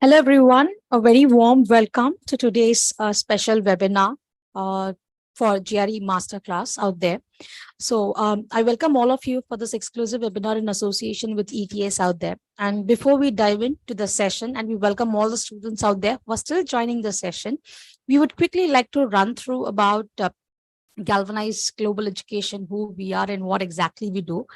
Hello, everyone. A very warm welcome to today's special webinar uh, for GRE Masterclass out there. I welcome all of you for this exclusive webinar in association with ETS out there. And before we dive into the session, and we welcome all the students out there who are still joining the session, we would quickly like to run through about Galvanize Global Education, who we are and what exactly we do.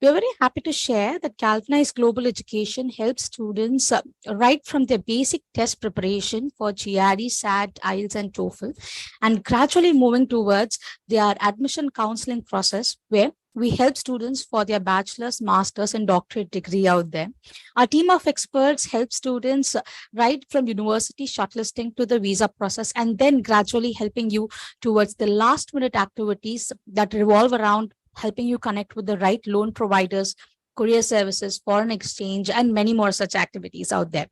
We are very happy to share that Galvanize Global Education helps students right from their basic test preparation for GRE, SAT, IELTS, and TOEFL, and gradually moving towards their admission counseling process, where we help students for their bachelor's, master's, and doctorate degree out there. Our team of experts help students right from university shortlisting to the visa process, and then gradually helping you towards the last minute activities that revolve around helping you connect with the right loan providers, courier services, foreign exchange, and many more such activities out there.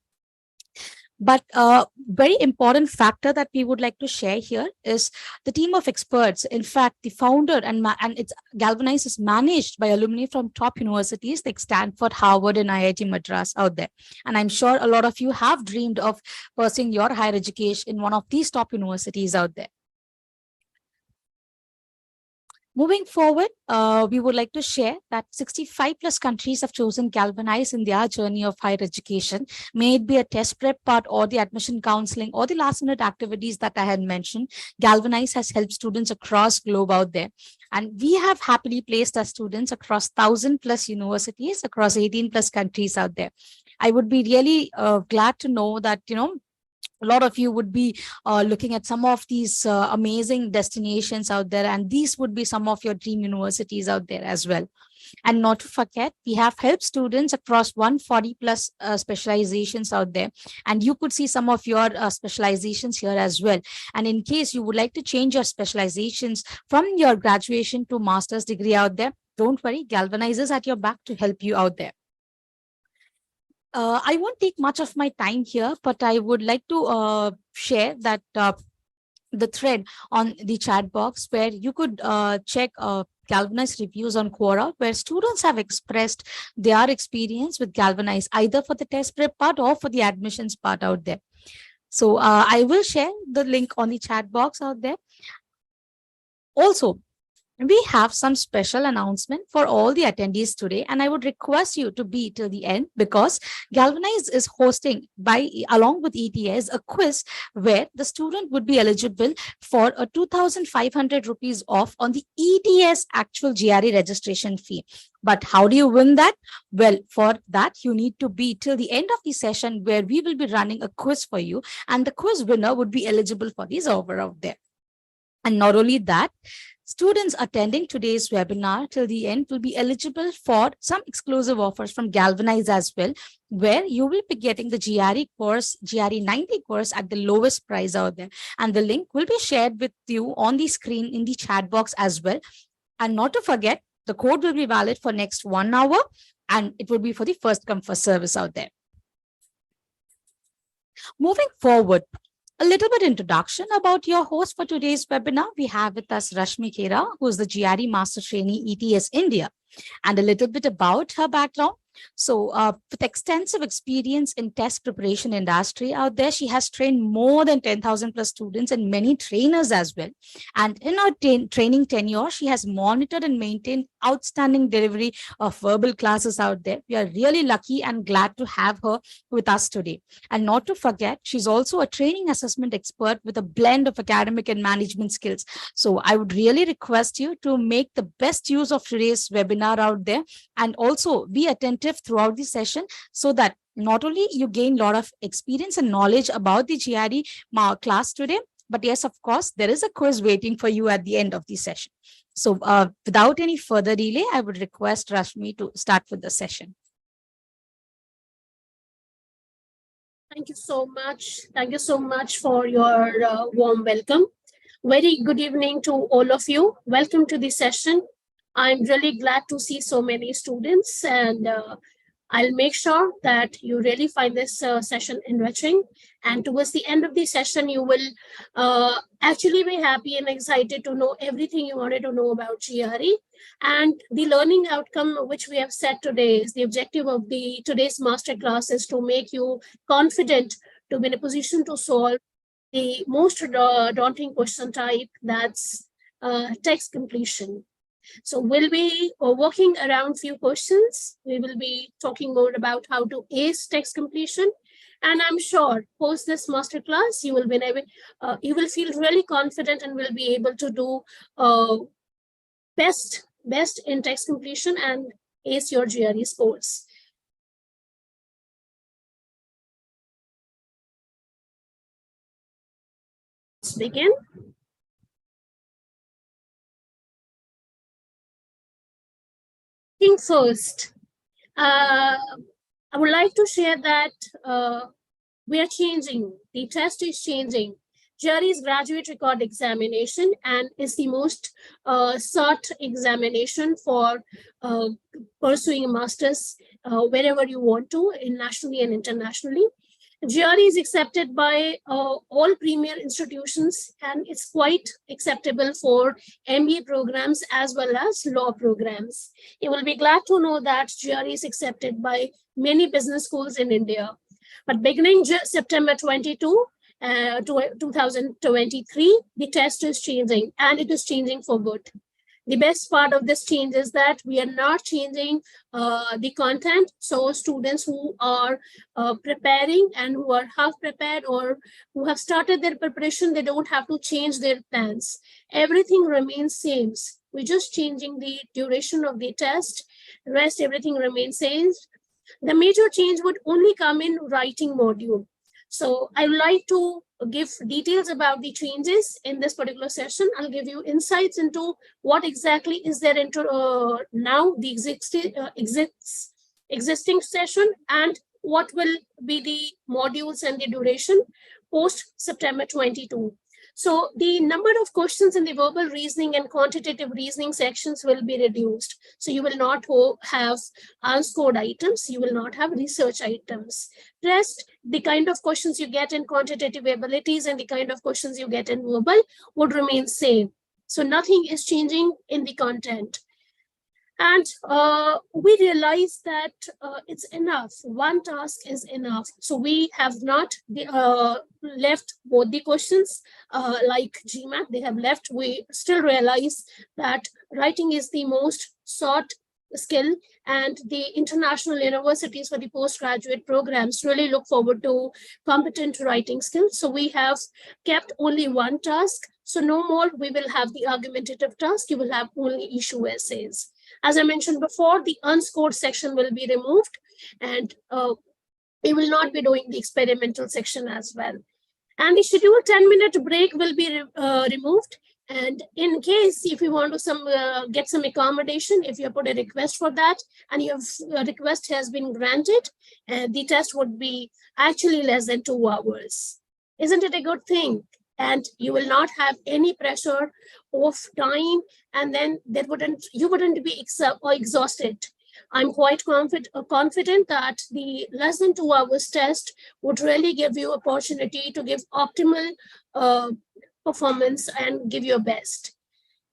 But a very important factor that we would like to share here is the team of experts. In fact, the founder and it's Galvanize is managed by alumni from top universities like Stanford, Harvard, and IIT Madras out there. And I'm sure a lot of you have dreamed of pursuing your higher education in one of these top universities out there. Moving forward, we would like to share that 65 plus countries have chosen Galvanize in their journey of higher education, may it be a test prep part or the admission counseling or the last minute activities that I had mentioned. Galvanize has helped students across globe out there. And we have happily placed our students across 1,000 plus universities across 18 plus countries out there. I would be really glad to know that, a lot of you would be looking at some of these amazing destinations out there, and these would be some of your dream universities out there as well. And not to forget, we have helped students across 140 plus specializations out there, and you could see some of your specializations here as well. And in case you would like to change your specializations from your graduation to master's degree out there, don't worry, Galvanize is at your back to help you out there. I won't take much of my time here, but I would like to share that the thread on the chat box where you could check Galvanize reviews on Quora, where students have expressed their experience with Galvanize, either for the test prep part or for the admissions part out there. So I will share the link on the chat box out there. Also, we have some special announcement for all the attendees today, and I would request you to be till the end, because Galvanize is hosting along with ETS a quiz where the student would be eligible for a 2,500 rupees off on the ETS actual GRE registration fee. But how do you win that? Well, for that, you need to be till the end of the session, where we will be running a quiz for you, and the quiz winner would be eligible for this offer out there. And not only that, students attending today's webinar till the end will be eligible for some exclusive offers from Galvanize as well, where you will be getting the GRE course, GRE 90 course at the lowest price out there. And the link will be shared with you on the screen in the chat box as well. And not to forget, the code will be valid for next 1 hour, and it will be for the first come first service out there. Moving forward, a little bit introduction about your host for today's webinar. We have with us Rashmi Gera, who is the GRE Master Trainee ETS India, and a little bit about her background. So with extensive experience in test preparation industry out there, she has trained more than 10,000 plus students and many trainers as well. And in her training tenure, she has monitored and maintained outstanding delivery of verbal classes out there. We are really lucky and glad to have her with us today. And not to forget, she's also a training assessment expert with a blend of academic and management skills. So I would really request you to make the best use of today's webinar out there, and also be attentive throughout the session, so that not only you gain a lot of experience and knowledge about the GRE class today, but yes, of course, there is a quiz waiting for you at the end of the session. So without any further delay, I would request Rashmi to start with the session. Thank you so much. Thank you so much for your warm welcome. Very good evening to all of you. Welcome to the session. I'm really glad to see so many students, and I'll make sure that you really find this session enriching. And towards the end of the session, you will actually be happy and excited to know everything you wanted to know about GRE. And the learning outcome which we have set today is the objective of today's masterclass is to make you confident to be in a position to solve the most daunting question type, that's text completion. So we'll be working around few questions. We will be talking more about how to ace text completion. And I'm sure post this masterclass, you will feel really confident and will be able to do best in text completion and ace your GRE scores. Let's begin. First, I would like to share that we are changing. The test is changing. GRE is graduate record examination and is the most sought examination for pursuing a master's wherever you want to, nationally and internationally. GRE is accepted by all premier institutions, and it's quite acceptable for MBA programs as well as law programs. You will be glad to know that GRE is accepted by many business schools in India. But beginning September 2023, the test is changing, and it is changing for good. The best part of this change is that we are not changing the content. So students who are preparing and who are half prepared or who have started their preparation, they don't have to change their plans. Everything remains same. We're just changing the duration of the test. The rest, everything remains same. The major change would only come in writing module. So I would like to give details about the changes in this particular session. I'll give you insights into what exactly is there now, the existing session, and what will be the modules and the duration post September 22. So the number of questions in the verbal reasoning and quantitative reasoning sections will be reduced. So you will not have unscored items, you will not have research items. Rest, the kind of questions you get in quantitative abilities and the kind of questions you get in verbal would remain same. So nothing is changing in the content. And we realized that it's enough. One task is enough. So we have not left both the questions like GMAT, they have left. We still realize that writing is the most sought skill, and the international universities for the postgraduate programs really look forward to competent writing skills. So we have kept only one task. So no more we will have the argumentative task, you will have only issue essays. As I mentioned before, the unscored section will be removed, and we will not be doing the experimental section as well. And the scheduled 10-minute break will be removed. And in case if you want to get some accommodation, if you put a request for that and your request has been granted, the test would be actually less than 2 hours. Isn't it a good thing? And you will not have any pressure of time, and then you wouldn't be exhausted. I'm quite confident that the less than 2 hours test would really give you opportunity to give optimal performance and give your best.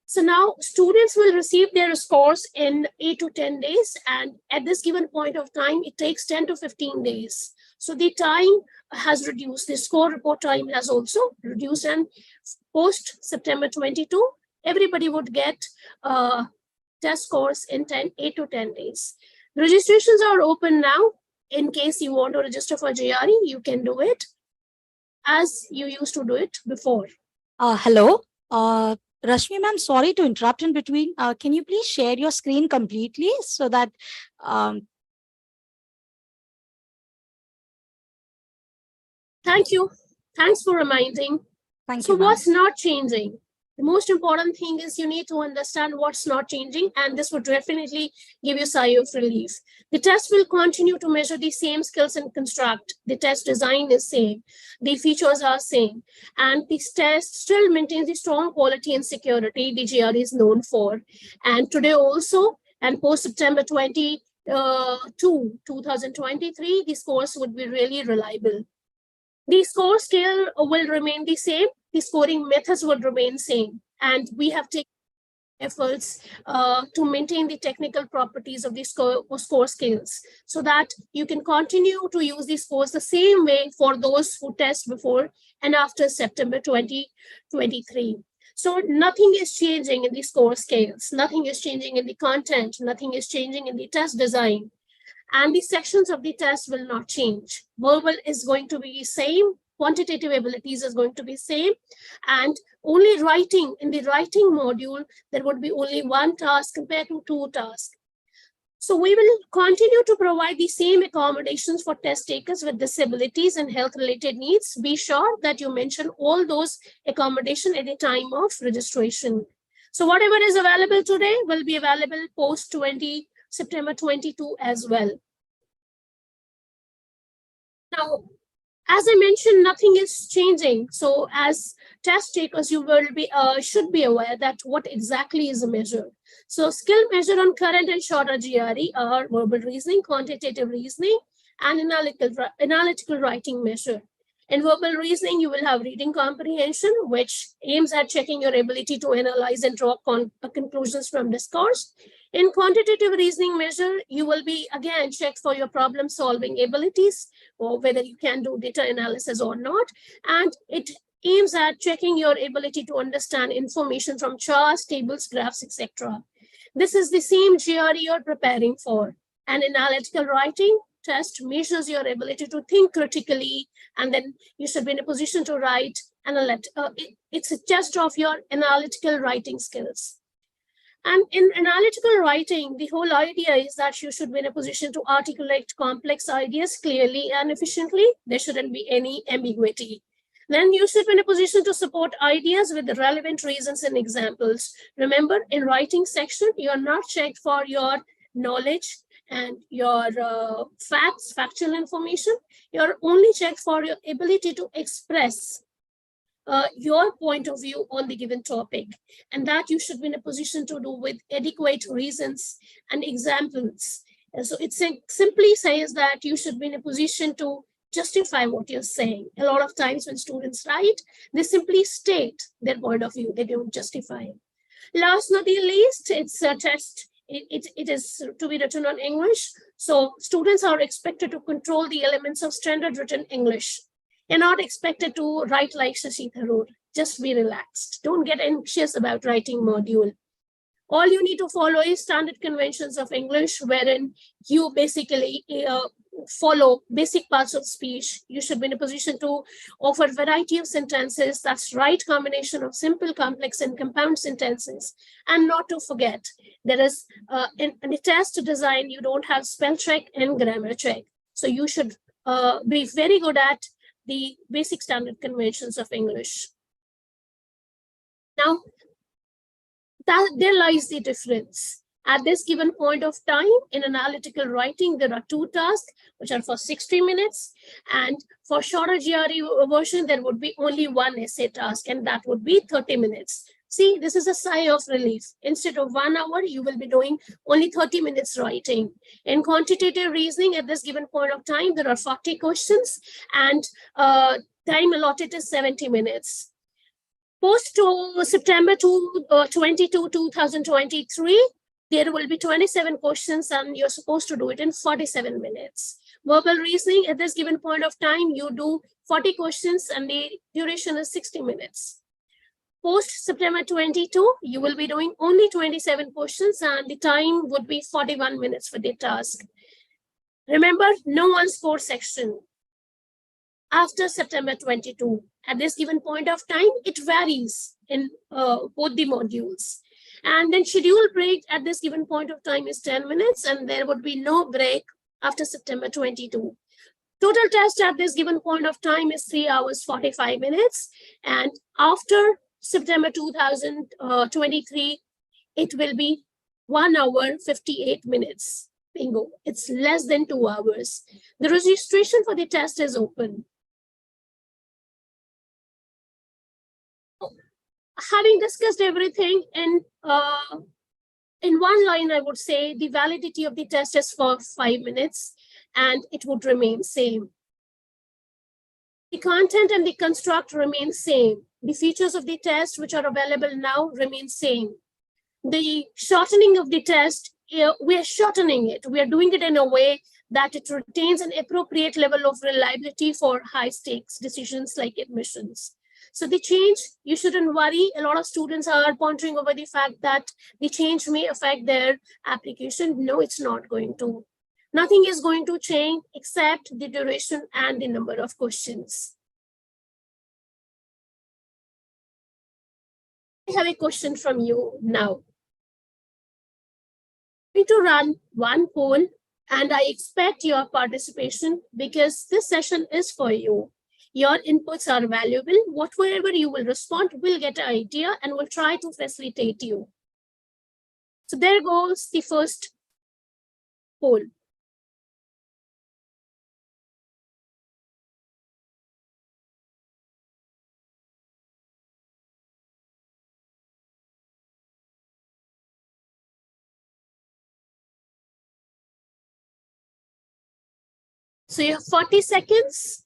So now students will receive their scores in 8 to 10 days, and at this given point of time, it takes 10 to 15 days. So the time has reduced, the score report time has also reduced, and post September 22, everybody would get test scores in 8 to 10 days. Registrations are open now. In case you want to register for GRE, you can do it as you used to do it before. Hello. Rashmi ma'am, sorry to interrupt in between. Can you please share your screen completely so that Thank you. Thanks for reminding. Thank you. you, So what's not changing? The most important thing is you need to understand what's not changing, and this would definitely give you a sigh of relief. The test will continue to measure the same skills and construct. The test design is same. The features are same. And this test still maintains the strong quality and security the GRE is known for. And today also, and post September 20, 2023, the scores would be really reliable. The score scale will remain the same. The scoring methods would remain same. And we have taken efforts to maintain the technical properties of the score scales so that you can continue to use these scores the same way for those who test before and after September 2023. So nothing is changing in the score scales, nothing is changing in the content, nothing is changing in the test design, and the sections of the test will not change. Verbal is going to be same, quantitative abilities is going to be same, and only writing, in the writing module, there would be only one task compared to two tasks. So we will continue to provide the same accommodations for test takers with disabilities and health-related needs. Be sure that you mention all those accommodations at the time of registration. So whatever is available today will be available post September 22 as well. Now, as I mentioned, nothing is changing. So as test takers, you will be should be aware that what exactly is a measure. So skill measure on current and shorter GRE are verbal reasoning, quantitative reasoning, and analytical writing measure. In verbal reasoning, you will have reading comprehension, which aims at checking your ability to analyze and draw conclusions from discourse. In quantitative reasoning measure, you will be again checked for your problem solving abilities, or whether you can do data analysis or not. And it aims at checking your ability to understand information from charts, tables, graphs, etc. This is the same GRE you're preparing for. An analytical writing test measures your ability to think critically, and then you should be in a position to write. It's a test of your analytical writing skills. And in analytical writing, the whole idea is that you should be in a position to articulate complex ideas clearly and efficiently. There shouldn't be any ambiguity. Then you should be in a position to support ideas with the relevant reasons and examples. Remember, in writing section, you're not checked for your knowledge and your factual information. You're only checked for your ability to express your point of view on the given topic, and that you should be in a position to do with adequate reasons and examples. And so it simply says that you should be in a position to justify what you're saying. A lot of times when students write, they simply state their point of view, they don't justify it. Last not the least, it's a test. It is to be written on English. So students are expected to control the elements of standard written English. You're not expected to write like Shashi Tharoor. Just be relaxed. Don't get anxious about writing module. All you need to follow is standard conventions of English, wherein you basically follow basic parts of speech. You should be in a position to offer variety of sentences. That's right combination of simple, complex, and compound sentences. And not to forget, there is in a test design, you don't have spell check and grammar check. So you should be very good at the basic standard conventions of English. Now, there lies the difference. At this given point of time, in analytical writing, there are two tasks, which are for 60 minutes. And for shorter GRE version, there would be only one essay task, and that would be 30 minutes. See, this is a sigh of relief. Instead of 1 hour, you will be doing only 30 minutes writing. In quantitative reasoning, at this given point of time, there are 40 questions, and time allotted is 70 minutes. Post to September 22, 2023, there will be 27 questions, and you're supposed to do it in 47 minutes. Verbal reasoning, at this given point of time, you do 40 questions, and the duration is 60 minutes. Post September 22, you will be doing only 27 questions, and the time would be 41 minutes for the task. Remember, no one score section. After September 22, at this given point of time, it varies in both the modules. And then schedule break at this given point of time is 10 minutes, and there would be no break after September 22. Total test at this given point of time is 3 hours, 45 minutes. And after September 2023, it will be 1 hour, 58 minutes. Bingo, it's less than 2 hours. The registration for the test is open. Having discussed everything in in one line, I would say the validity of the test is for 5 minutes and it would remain same. The content and the construct remain same. The features of the test which are available now remain same. The shortening of the test, we are shortening it. We are doing it in a way that it retains an appropriate level of reliability for high stakes decisions like admissions. So the change, you shouldn't worry. A lot of students are pondering over the fact that the change may affect their application. No, it's not going to. Nothing is going to change except the duration and the number of questions. I have a question from you now. I'm going to run one poll and I expect your participation because this session is for you. Your inputs are valuable. Whatever you will respond, we'll get an idea and we'll try to facilitate you. So there goes the first poll. So you have 40 seconds.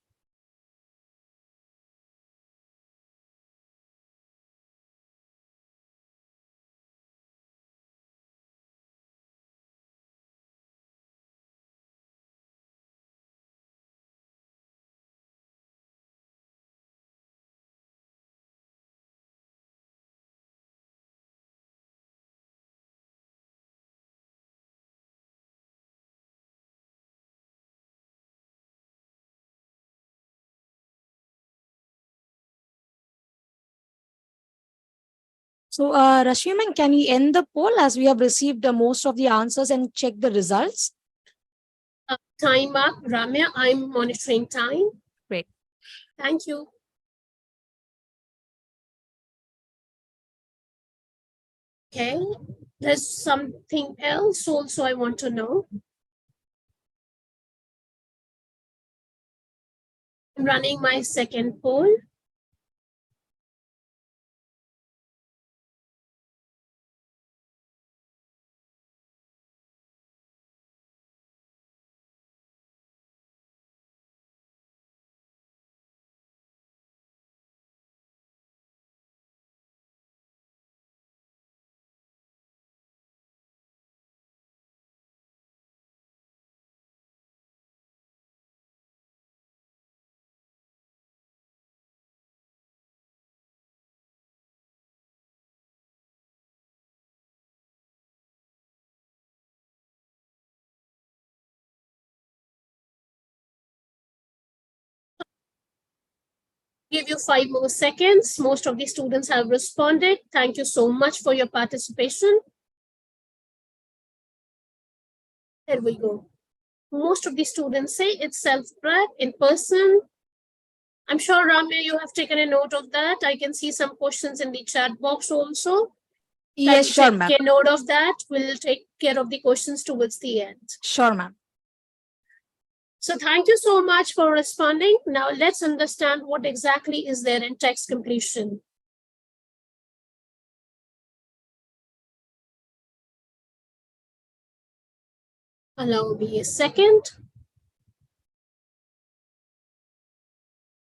So, Rashmi ma'am, can you end the poll as we have received most of the answers and check the results? Time up, Ramya. I'm monitoring time. Great. Thank you. Okay, there's something else also I want to know. I'm running my second poll. Give you 5 more seconds. Most of the students have responded. Thank you so much for your participation. There we go. Most of the students say it's self-prep in person. I'm sure, Ramya, you have taken a note of that. I can see some questions in the chat box also. Yes, sure, ma'am. Take a note of that. We'll take care of the questions towards the end. Sure, ma'am. So thank you so much for responding. Now let's understand what exactly is there in text completion. Allow me a second.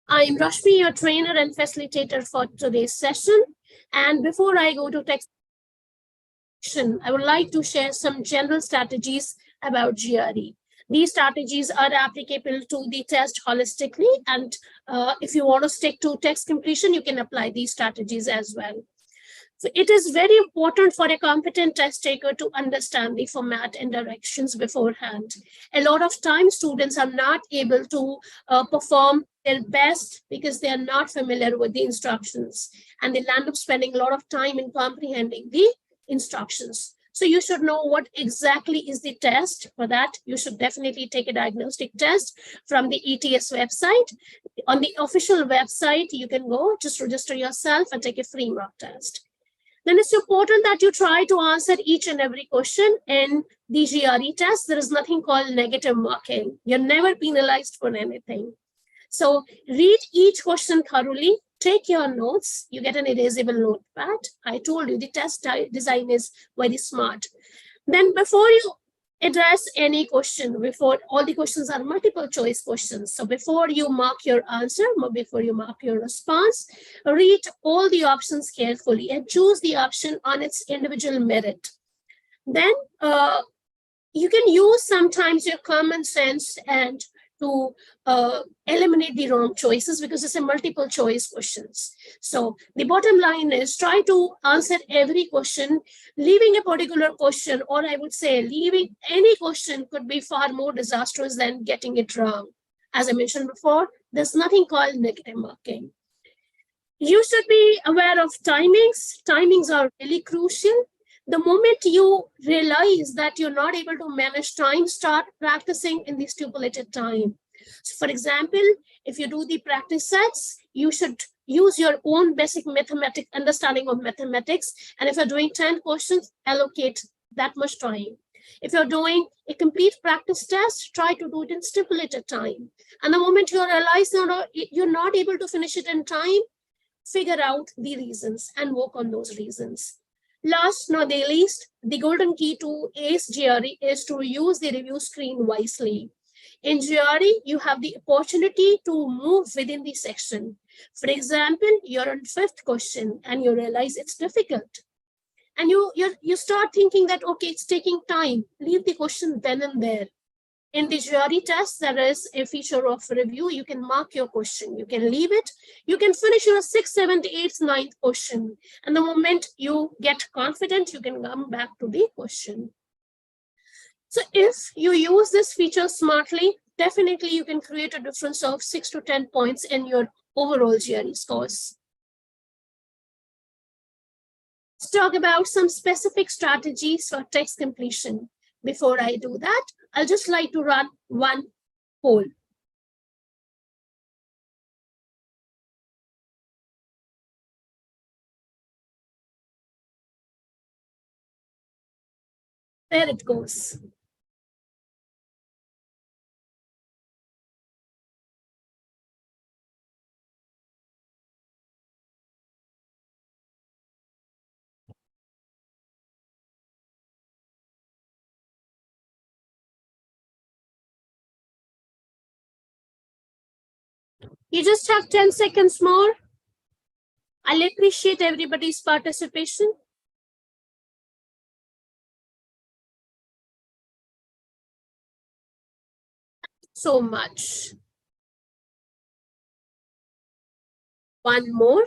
I'm Rashmi, your trainer and facilitator for today's session. And before I go to text, I would like to share some general strategies about GRE. These strategies are applicable to the test holistically. And if you want to stick to text completion, you can apply these strategies as well. So it is very important for a competent test taker to understand the format and directions beforehand. A lot of times students are not able to perform their best because they are not familiar with the instructions and they'll end up spending a lot of time in comprehending the instructions. So you should know what exactly is the test. For that, you should definitely take a diagnostic test from the ETS website. On the official website, you can go, just register yourself and take a free mock test. Then it's important that you try to answer each and every question in the GRE test. There is nothing called negative marking. You're never penalized for anything. So read each question thoroughly, take your notes. You get an erasable notepad. I told you the test design is very smart. Then before you address any question, before all the questions are multiple choice questions. So before you mark your answer, before you mark your response, read all the options carefully and choose the option on its individual merit. Then you can use sometimes your common sense and to eliminate the wrong choices, because it's a multiple choice questions. So the bottom line is try to answer every question. Leaving a particular question, or I would say leaving any question, could be far more disastrous than getting it wrong. As I mentioned before, there's nothing called negative marking. You should be aware of timings. Timings are really crucial. The moment you realize that you're not able to manage time, start practicing in the stipulated time. So for example, if you do the practice sets, you should use your own basic mathematics, understanding of mathematics. And if you're doing 10 questions, allocate that much time. If you're doing a complete practice test, try to do it in stipulated time. And the moment you realize you're not able to finish it in time, figure out the reasons and work on those reasons. Last not the least, the golden key to ace GRE is to use the review screen wisely. In GRE, you have the opportunity to move within the section. For example, you're on 5th question and you realize it's difficult. And you start thinking that, okay, it's taking time. Leave the question then and there. In the GRE test, there is a feature of review. You can mark your question. You can leave it. You can finish your 6th, 7th, 8th, 9th question. And the moment you get confident, you can come back to the question. So if you use this feature smartly, definitely you can create a difference of 6 to 10 points in your overall GRE scores. Let's talk about some specific strategies for text completion. Before I do that, I'll just like to run one poll. There it goes. You just have 10 seconds more. I'll appreciate everybody's participation. So much. One more.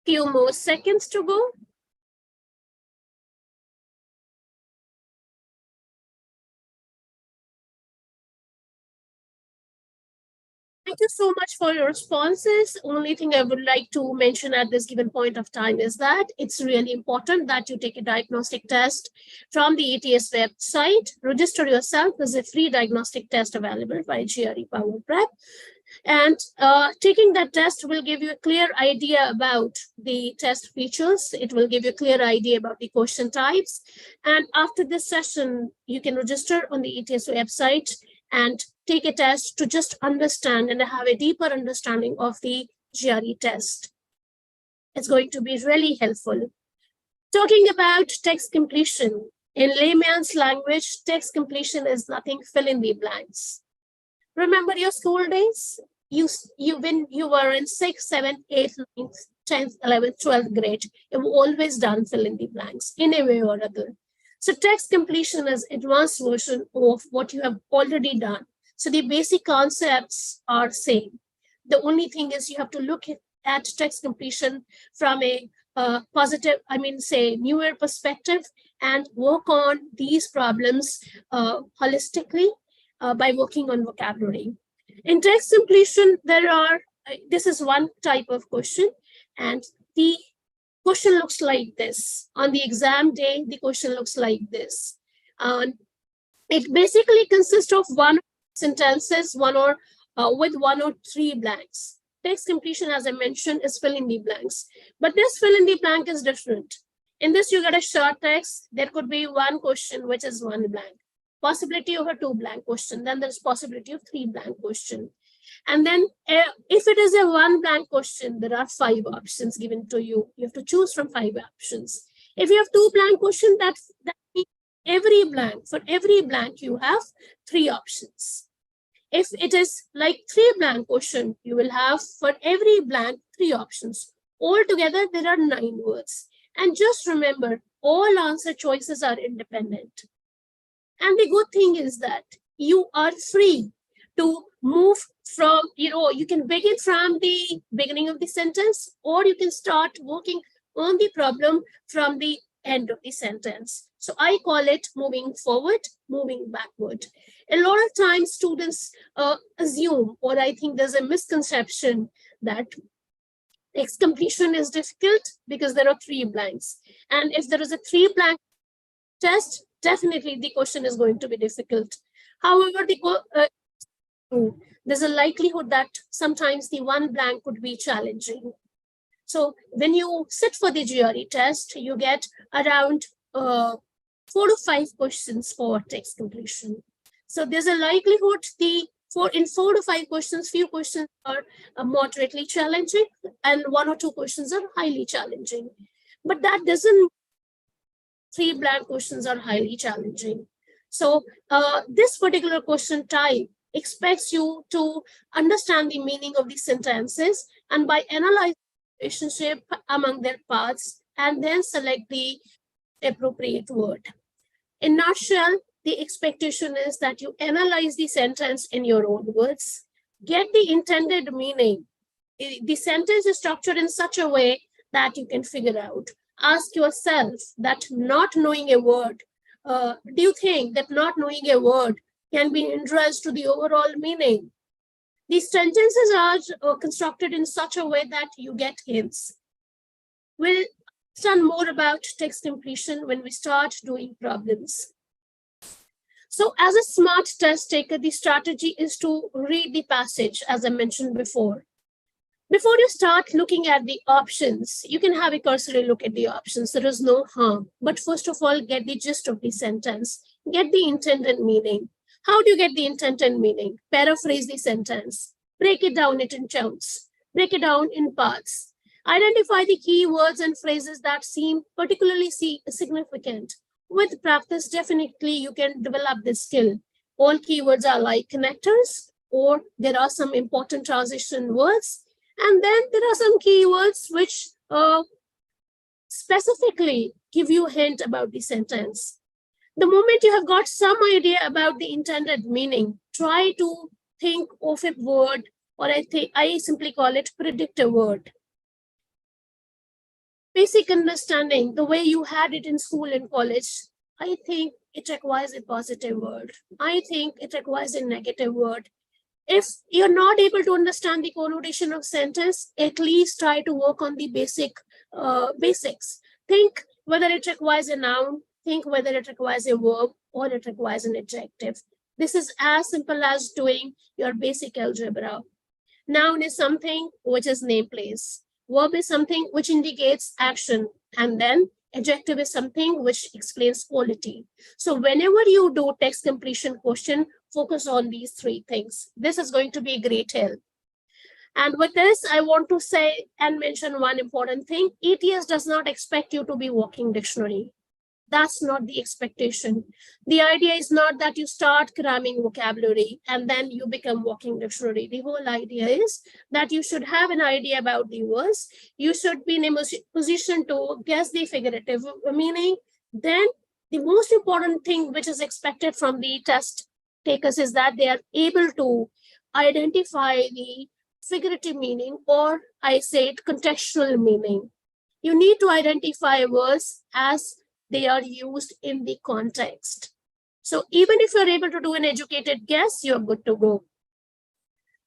Few more seconds to go. Thank you so much for your responses. Only thing I would like to mention at this given point of time is that it's really important that you take a diagnostic test from the ETS website. Register yourself. There's a free diagnostic test available by GRE Power Prep. And taking that test will give you a clear idea about the test features. It will give you a clear idea about the question types. And after this session, you can register on the ETS website and take a test to just understand and have a deeper understanding of the GRE test. It's going to be really helpful. Talking about text completion, in layman's language, text completion is nothing, fill in the blanks. Remember your school days? When you were in 6th, 7th, 8th, 9th, 10th, 11th, 12th grade, you've always done fill in the blanks in a way or other. So text completion is advanced version of what you have already done. So the basic concepts are same. The only thing is you have to look at text completion from a positive, newer perspective, and work on these problems holistically by working on vocabulary. In text completion, this is one type of question, and the question looks like this. On the exam day, the question looks like this. And it basically consists of one sentences, with one or three blanks. Text completion, as I mentioned, is fill in the blanks. But this fill in the blank is different. In this, you get a short text. There could be one question, which is one blank. Possibility of a two blank question. Then there's possibility of three blank question. And then if it is a one blank question, there are 5 options given to you. You have to choose from 5 options. If you have 2 blank questions, that means for every blank, you have 3 options. If it is like 3 blank question, you will have for every blank 3 options. Altogether, there are 9 words. And just remember, all answer choices are independent. And the good thing is that you are free to move from, you can begin from the beginning of the sentence, or you can start working on the problem from the end of the sentence. So I call it moving forward, moving backward. A lot of times students assume, or I think there's a misconception that text completion is difficult because there are 3 blanks. And if there is a 3 blank test, definitely the question is going to be difficult. However, there's a likelihood that sometimes the 1 blank could be challenging. So when you sit for the GRE test, you get around 4 to 5 questions for text completion. So there's a likelihood in 4 to 5 questions, few questions are moderately challenging and 1 or 2 questions are highly challenging. But that doesn't 3 blank questions are highly challenging. So this particular question type expects you to understand the meaning of the sentences, and by analyzing the relationship among their parts and then select the appropriate word. In nutshell, the expectation is that you analyze the sentence in your own words, get the intended meaning. The sentence is structured in such a way that you can figure out. Ask yourself that not knowing a word, do you think that not knowing a word can be hindrance to the overall meaning? These sentences are constructed in such a way that you get hints. We'll understand more about text completion when we start doing problems. So as a smart test taker, the strategy is to read the passage, as I mentioned before. Before you start looking at the options, you can have a cursory look at the options. There is no harm. But first of all, get the gist of the sentence. Get the intended meaning. How do you get the intended meaning? Paraphrase the sentence. Break it down in chunks. Break it down in parts. Identify the key words and phrases that seem particularly significant. With practice, definitely you can develop this skill. All keywords are like connectors, or there are some important transition words. And then there are some keywords which specifically give you a hint about the sentence. The moment you have got some idea about the intended meaning, try to think of a word, or I simply call it predict a word. Basic understanding, the way you had it in school and college, I think it requires a positive word. I think it requires a negative word. If you're not able to understand the connotation of sentence, at least try to work on the basics. Think whether it requires a noun, think whether it requires a verb, or it requires an adjective. This is as simple as doing your basic algebra. Noun is something which is name, place. Verb is something which indicates action. And then adjective is something which explains quality. So whenever you do text completion question, focus on these 3 things. This is going to be a great help. And with this, I want to say and mention one important thing. ETS does not expect you to be walking dictionary. That's not the expectation. The idea is not that you start cramming vocabulary and then you become walking dictionary. The whole idea is that you should have an idea about the words. You should be in a position to guess the figurative meaning. Then the most important thing which is expected from the test takers is that they are able to identify the figurative meaning, or I say it contextual meaning. You need to identify words as they are used in the context. So even if you're able to do an educated guess, you're good to go.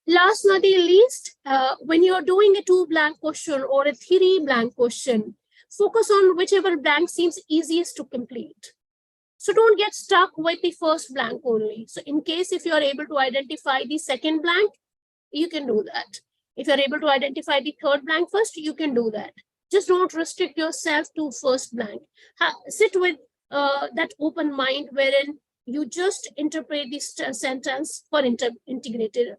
Last not the least, when you're doing a 2 blank question or a 3 blank question, focus on whichever blank seems easiest to complete. So don't get stuck with the first blank only. So in case if you are able to identify the second blank, you can do that. If you're able to identify the third blank first, you can do that. Just don't restrict yourself to first blank. Sit with that open mind wherein you just interpret this sentence for integrated,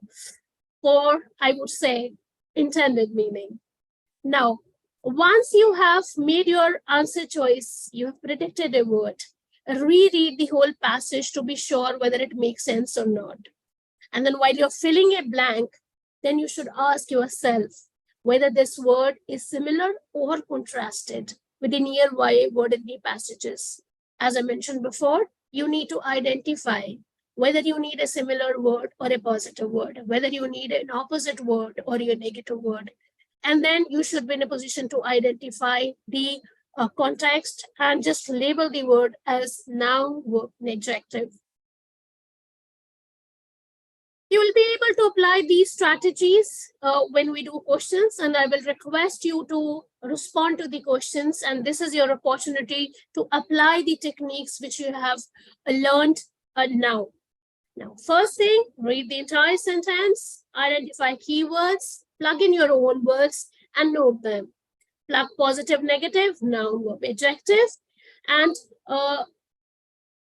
for I would say intended meaning. Now, once you have made your answer choice, you have predicted a word, reread the whole passage to be sure whether it makes sense or not. And then while you're filling a blank, then you should ask yourself whether this word is similar or contrasted with the nearby word in the passages. As I mentioned before, you need to identify whether you need a similar word or a positive word, whether you need an opposite word or a negative word. And then you should be in a position to identify the context and just label the word as noun, verb, and adjective. You will be able to apply these strategies when we do questions, and I will request you to respond to the questions, and this is your opportunity to apply the techniques which you have learned now. Now, first thing, read the entire sentence, identify keywords, plug in your own words and note them. Plug positive, negative, noun, verb, adjective, and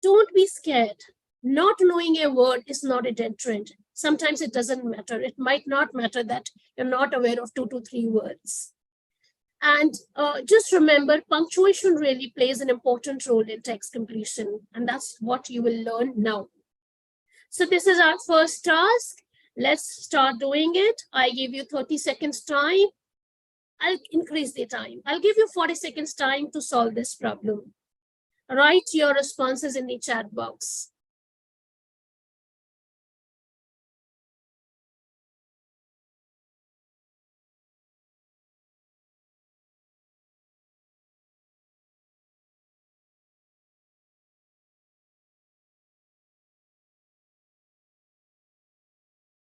don't be scared. Not knowing a word is not a deterrent. Sometimes it doesn't matter. It might not matter that you're not aware of 2 to 3 words. And just remember, punctuation really plays an important role in text completion. And that's what you will learn now. So this is our first task. Let's start doing it. I give you 30 seconds time. I'll increase the time. I'll give you 40 seconds time to solve this problem. Write your responses in the chat box.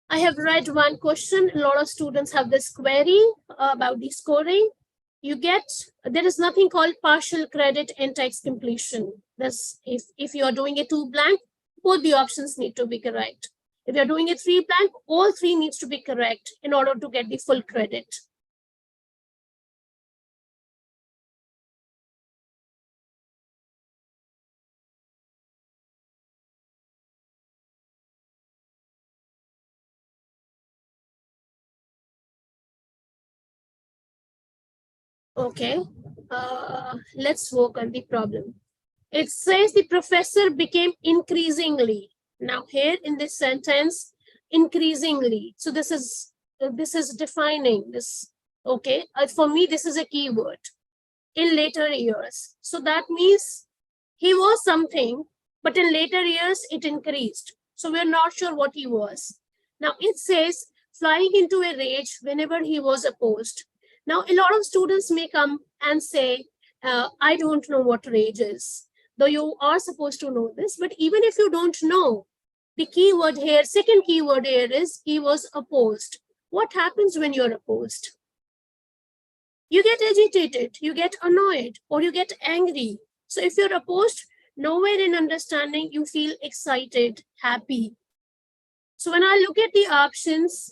I have read one question. A lot of students have this query about the scoring. There is nothing called partial credit in text completion. If you are doing a 2 blank, both the options need to be correct. If you're doing a 3 blank, all 3 needs to be correct in order to get the full credit. Okay, let's work on the problem. It says the professor became increasingly. Now here in this sentence, increasingly. So this is defining this. Okay, for me this is a keyword. In later years. So that means he was something, but in later years it increased. So we're not sure what he was. Now it says flying into a rage whenever he was opposed. Now a lot of students may come and say, I don't know what rage is. Though you are supposed to know this, but even if you don't know, the keyword here, second keyword here is he was opposed. What happens when you're opposed? You get agitated, you get annoyed, or you get angry. So if you're opposed, nowhere in understanding you feel excited, happy. So when I look at the options,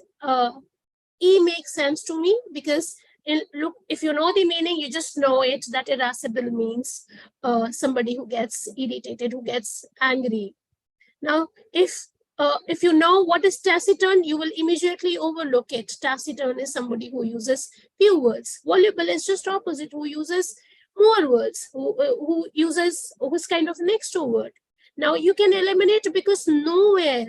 E makes sense to me because if you know the meaning, you just know it, that irascible means somebody who gets irritated, who gets angry. Now, if you know what is taciturn, you will immediately overlook it. Taciturn is somebody who uses few words. Voluble is just opposite, who uses more words, who's kind of next to word. Now you can eliminate because nowhere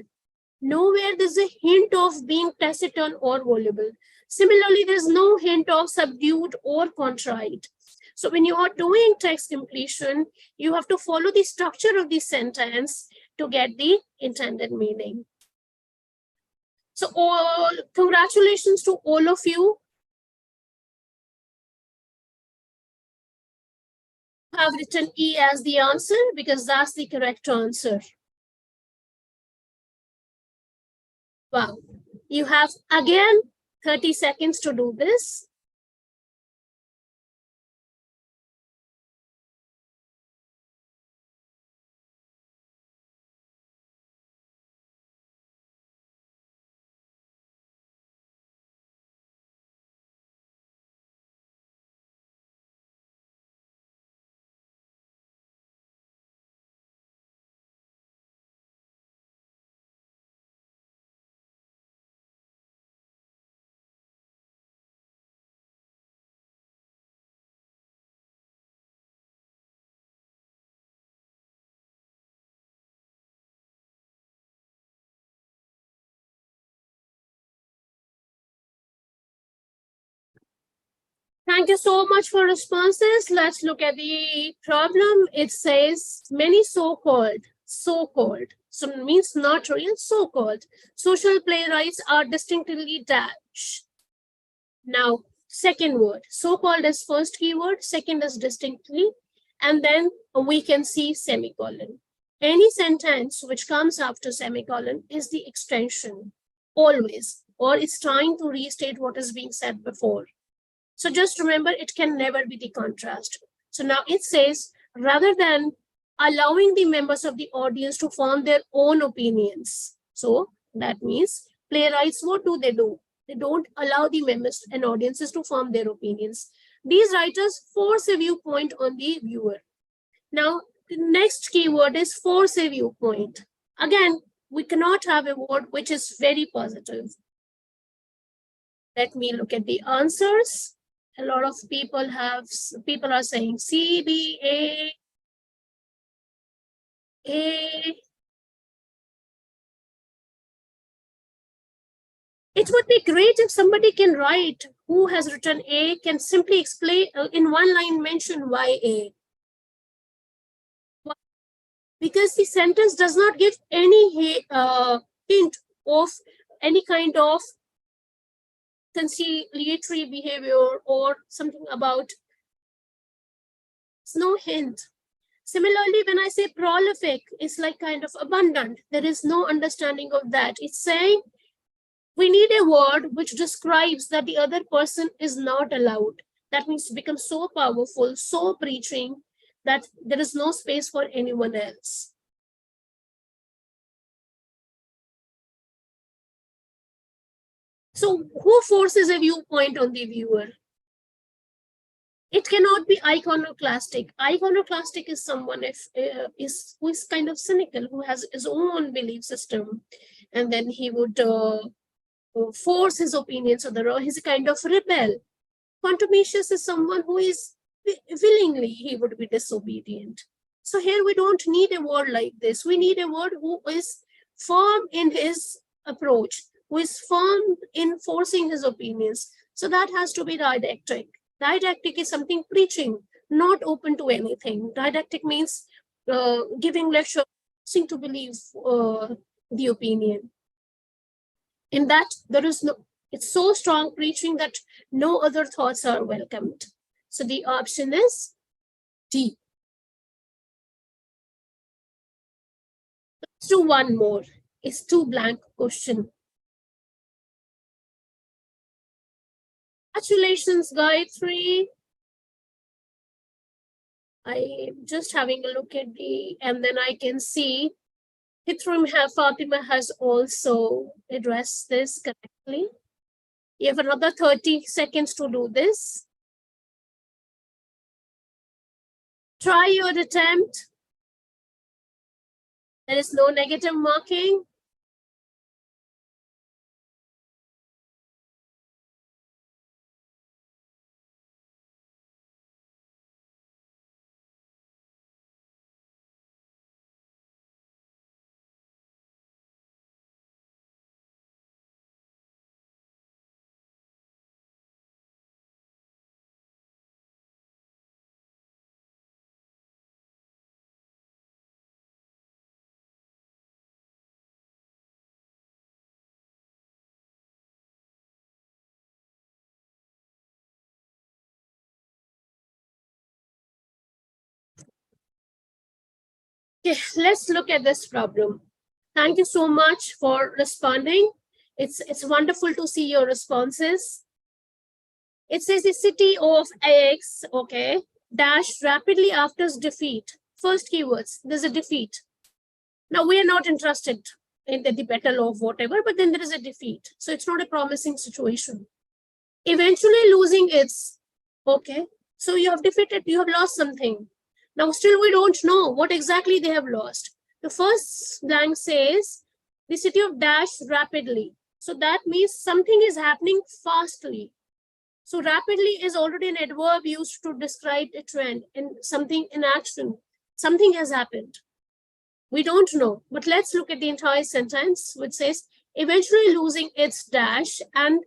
there's a hint of being taciturn or voluble. Similarly, there's no hint of subdued or contrite. So when you are doing text completion, you have to follow the structure of the sentence to get the intended meaning. So congratulations to all of you who have written E as the answer because that's the correct answer. Wow. You have again 30 seconds to do this. Thank you so much for responses. Let's look at the problem. It says many so-called, so means not real, so-called social playwrights are distinctly dash. Now, second word, so-called is first keyword, second is distinctly, and then we can see semicolon. Any sentence which comes after semicolon is the extension, always, or it's trying to restate what is being said before. So just remember, it can never be the contrast. So now it says, rather than allowing the members of the audience to form their own opinions. So that means playwrights, what do? They don't allow the members and audiences to form their opinions. These writers force a viewpoint on the viewer. Now, the next keyword is force a viewpoint. Again, we cannot have a word which is very positive. Let me look at the answers. A lot of people are saying C, B, A. It would be great if somebody can write who has written A, can simply explain in one line, mention why A. Because the sentence does not give any hint of any kind of conciliatory behavior or something about, it's no hint. Similarly, when I say prolific, it's like kind of abundant. There is no understanding of that. It's saying we need a word which describes that the other person is not allowed. That means to become so powerful, so preaching, that there is no space for anyone else. So who forces a viewpoint on the viewer? It cannot be iconoclastic. Iconoclastic is someone who is kind of cynical, who has his own belief system, and then he would force his opinions on the other. He's a kind of rebel. Contumacious is someone who is willingly, he would be disobedient. So here we don't need a word like this. We need a word who is firm in his approach, who is firm in forcing his opinions. So that has to be didactic. Didactic is something preaching, not open to anything. Didactic means giving lecture, forcing to believe the opinion. In that, there is no, it's so strong preaching that no other thoughts are welcomed. So the option is D. Let's do one more. It's two blank question. Congratulations, Gayatri. I'm just having a look at the, and then I can see Fatima has also addressed this correctly. You have another 30 seconds to do this. Try your attempt. There is no negative marking. Okay, let's look at this problem. Thank you so much for responding. It's wonderful to see your responses. It says the city of X, okay, dash rapidly after defeat. First keywords, there's a defeat. Now we are not interested in the battle of whatever, but then there is a defeat. So it's not a promising situation. Eventually losing its, okay, so you have defeated, you have lost something. Now still we don't know what exactly they have lost. The first blank says the city of dash rapidly. So that means something is happening fastly. So rapidly is already an adverb used to describe a trend in something in action. Something has happened. We don't know, but let's look at the entire sentence, which says eventually losing its dash and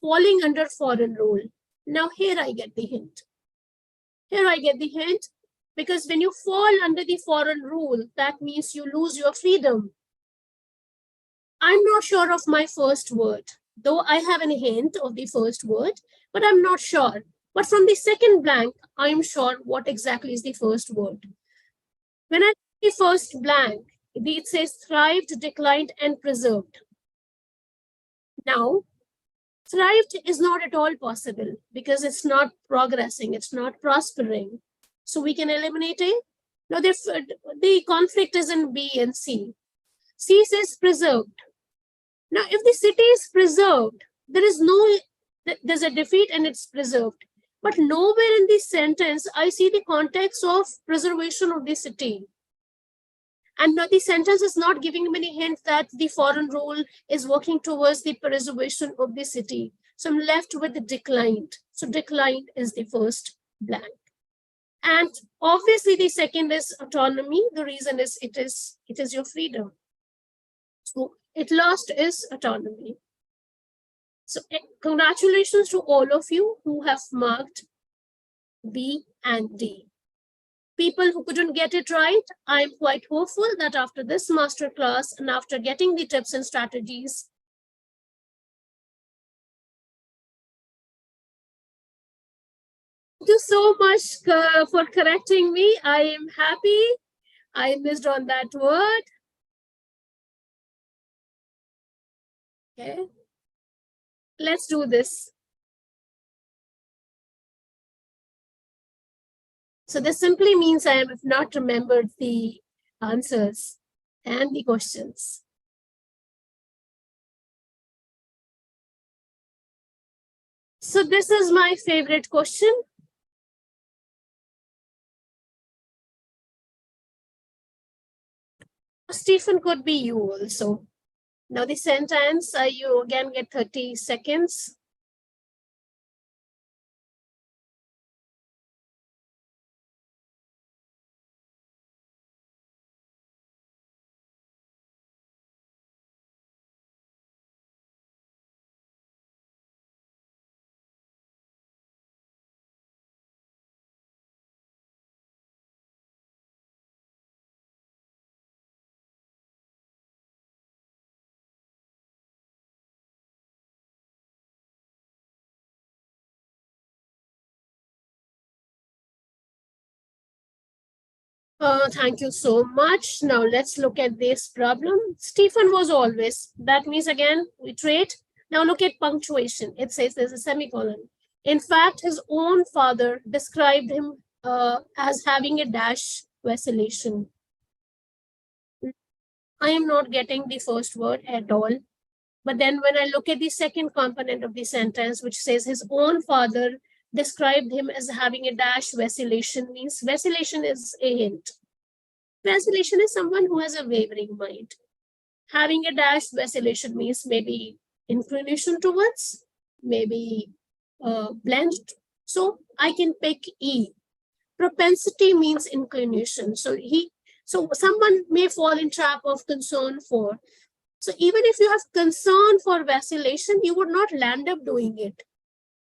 falling under foreign rule. Now here I get the hint. Here I get the hint because when you fall under the foreign rule, that means you lose your freedom. I'm not sure of my first word, though I have a hint of the first word, but I'm not sure. But from the second blank, I'm sure what exactly is the first word. When I see the first blank, it says thrived, declined, and preserved. Now, thrived is not at all possible because it's not progressing, it's not prospering. So we can eliminate A. Now, the conflict is in B and C. C says preserved. Now, if the city is preserved, there's a defeat and it's preserved. But nowhere in this sentence, I see the context of preservation of the city. And now the sentence is not giving me any hint that the foreign rule is working towards the preservation of the city. So I'm left with the declined. So declined is the first blank. And obviously the second is autonomy. The reason is it is your freedom. So it lost is autonomy. So congratulations to all of you who have marked B and D. People who couldn't get it right, I'm quite hopeful that after this masterclass and after getting the tips and strategies, thank you so much for correcting me. I am happy. I missed on that word. Okay. Let's do this. So this simply means I have not remembered the answers and the questions. So this is my favorite question. Stephen could be you also. Now the sentence, you again get 30 seconds. Thank you so much. Now let's look at this problem. Stephen was always. That means again, we trade. Now look at punctuation. It says there's a semicolon. In fact, his own father described him as having a dash vacillation. I am not getting the first word at all. But then when I look at the second component of the sentence, which says his own father described him as having a dash vacillation, means vacillation is a hint. Vacillation is someone who has a wavering mind. Having a dash vacillation means maybe inclination towards, maybe blend. So I can pick E. Propensity means inclination. So someone may fall in trap of concern for. So even if you have concern for vacillation, you would not land up doing it.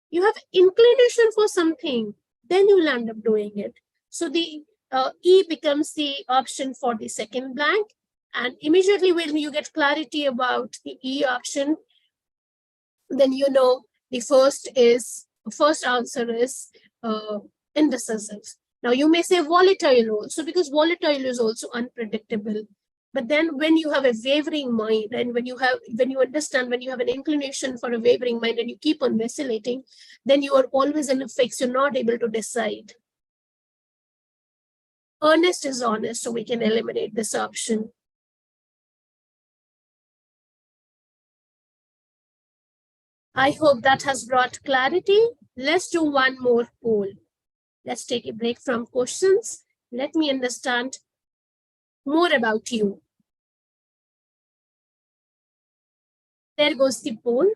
You have inclination for something, then you land up doing it. So the E becomes the option for the second blank. And immediately when you get clarity about the E option, then you know the first answer is indecisive. Now you may say volatile also, because volatile is also unpredictable. But then when you have a wavering mind, and when you understand, when you have an inclination for a wavering mind and you keep on vacillating, then you are always in a fix. You're not able to decide. Earnest is honest, so we can eliminate this option. I hope that has brought clarity. Let's do one more poll. Let's take a break from questions. Let me understand more about you. There goes the poll.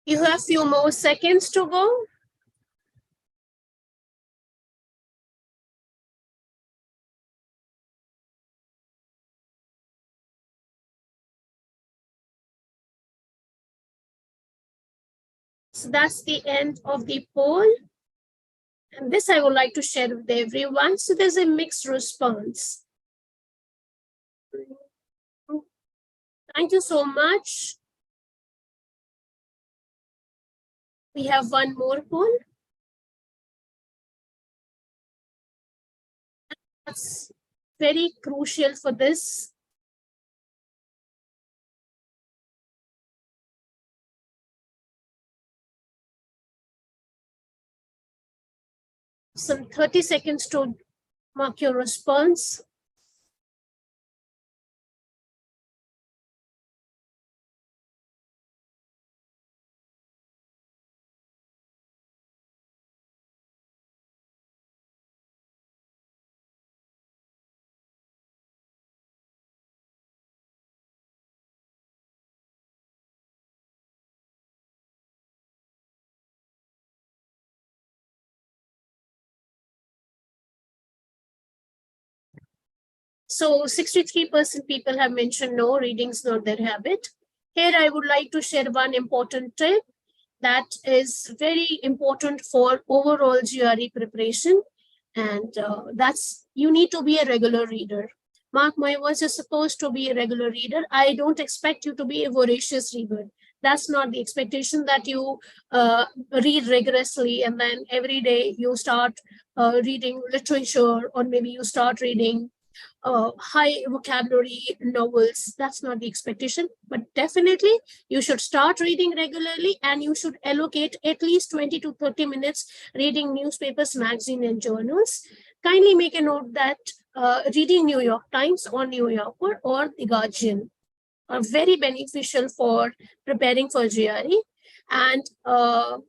You have few more seconds to go. So that's the end of the poll. And this I would like to share with everyone. So there's a mixed response. Thank you so much. We have one more poll. That's very crucial for this. Some 30 seconds to mark your response. So 63% people have mentioned no, reading is not their habit. Here I would like to share one important tip that is very important for overall GRE preparation. And that's, you need to be a regular reader. Mark my words, you're supposed to be a regular reader. I don't expect you to be a voracious reader. That's not the expectation, that you read rigorously and then every day you start reading literature, or maybe you start reading high vocabulary novels. That's not the expectation, but definitely you should start reading regularly, and you should allocate at least 20 to 30 minutes reading newspapers, magazines, and journals. Kindly make a note that reading New York Times or New Yorker or The Guardian are very beneficial for preparing for GRE. And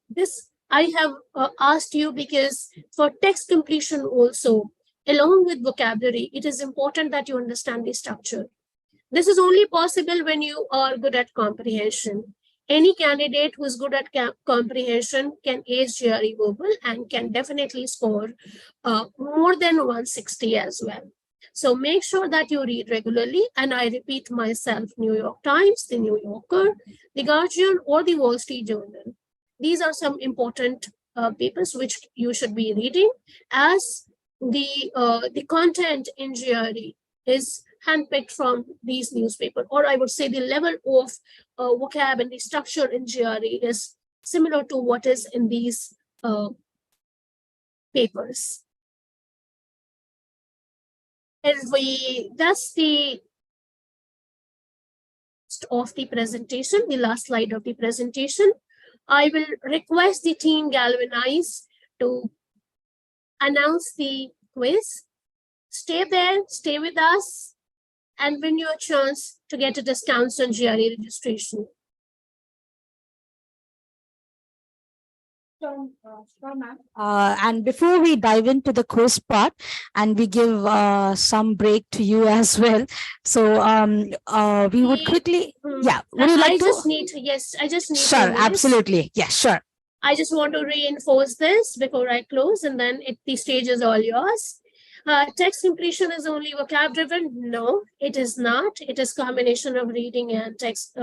this I have asked you because for text completion also, along with vocabulary, it is important that you understand the structure. This is only possible when you are good at comprehension. Any candidate who is good at comprehension can ace GRE Verbal and can definitely score more than 160 as well. So make sure that you read regularly. And I repeat myself, New York Times, the New Yorker, the Guardian, or the Wall Street Journal. These are some important papers which you should be reading, as the content in GRE is handpicked from these newspapers, or I would say the level of vocab and the structure in GRE is similar to what is in these papers. And that's the of the presentation, the last slide of the presentation. I will request the team Galvanize to announce the quiz. Stay there, stay with us, and win your chance to get a discount on GRE registration. And before we dive into the quiz part, and we give some break to you as well, so we would quickly, yeah, would you like I to? just need to, yes, I just need to. Sure, absolutely, yeah, sure. I just want to reinforce this before I close, and then the stage is all yours. Text completion is only vocab driven? No, it is not. It is combination of reading and text,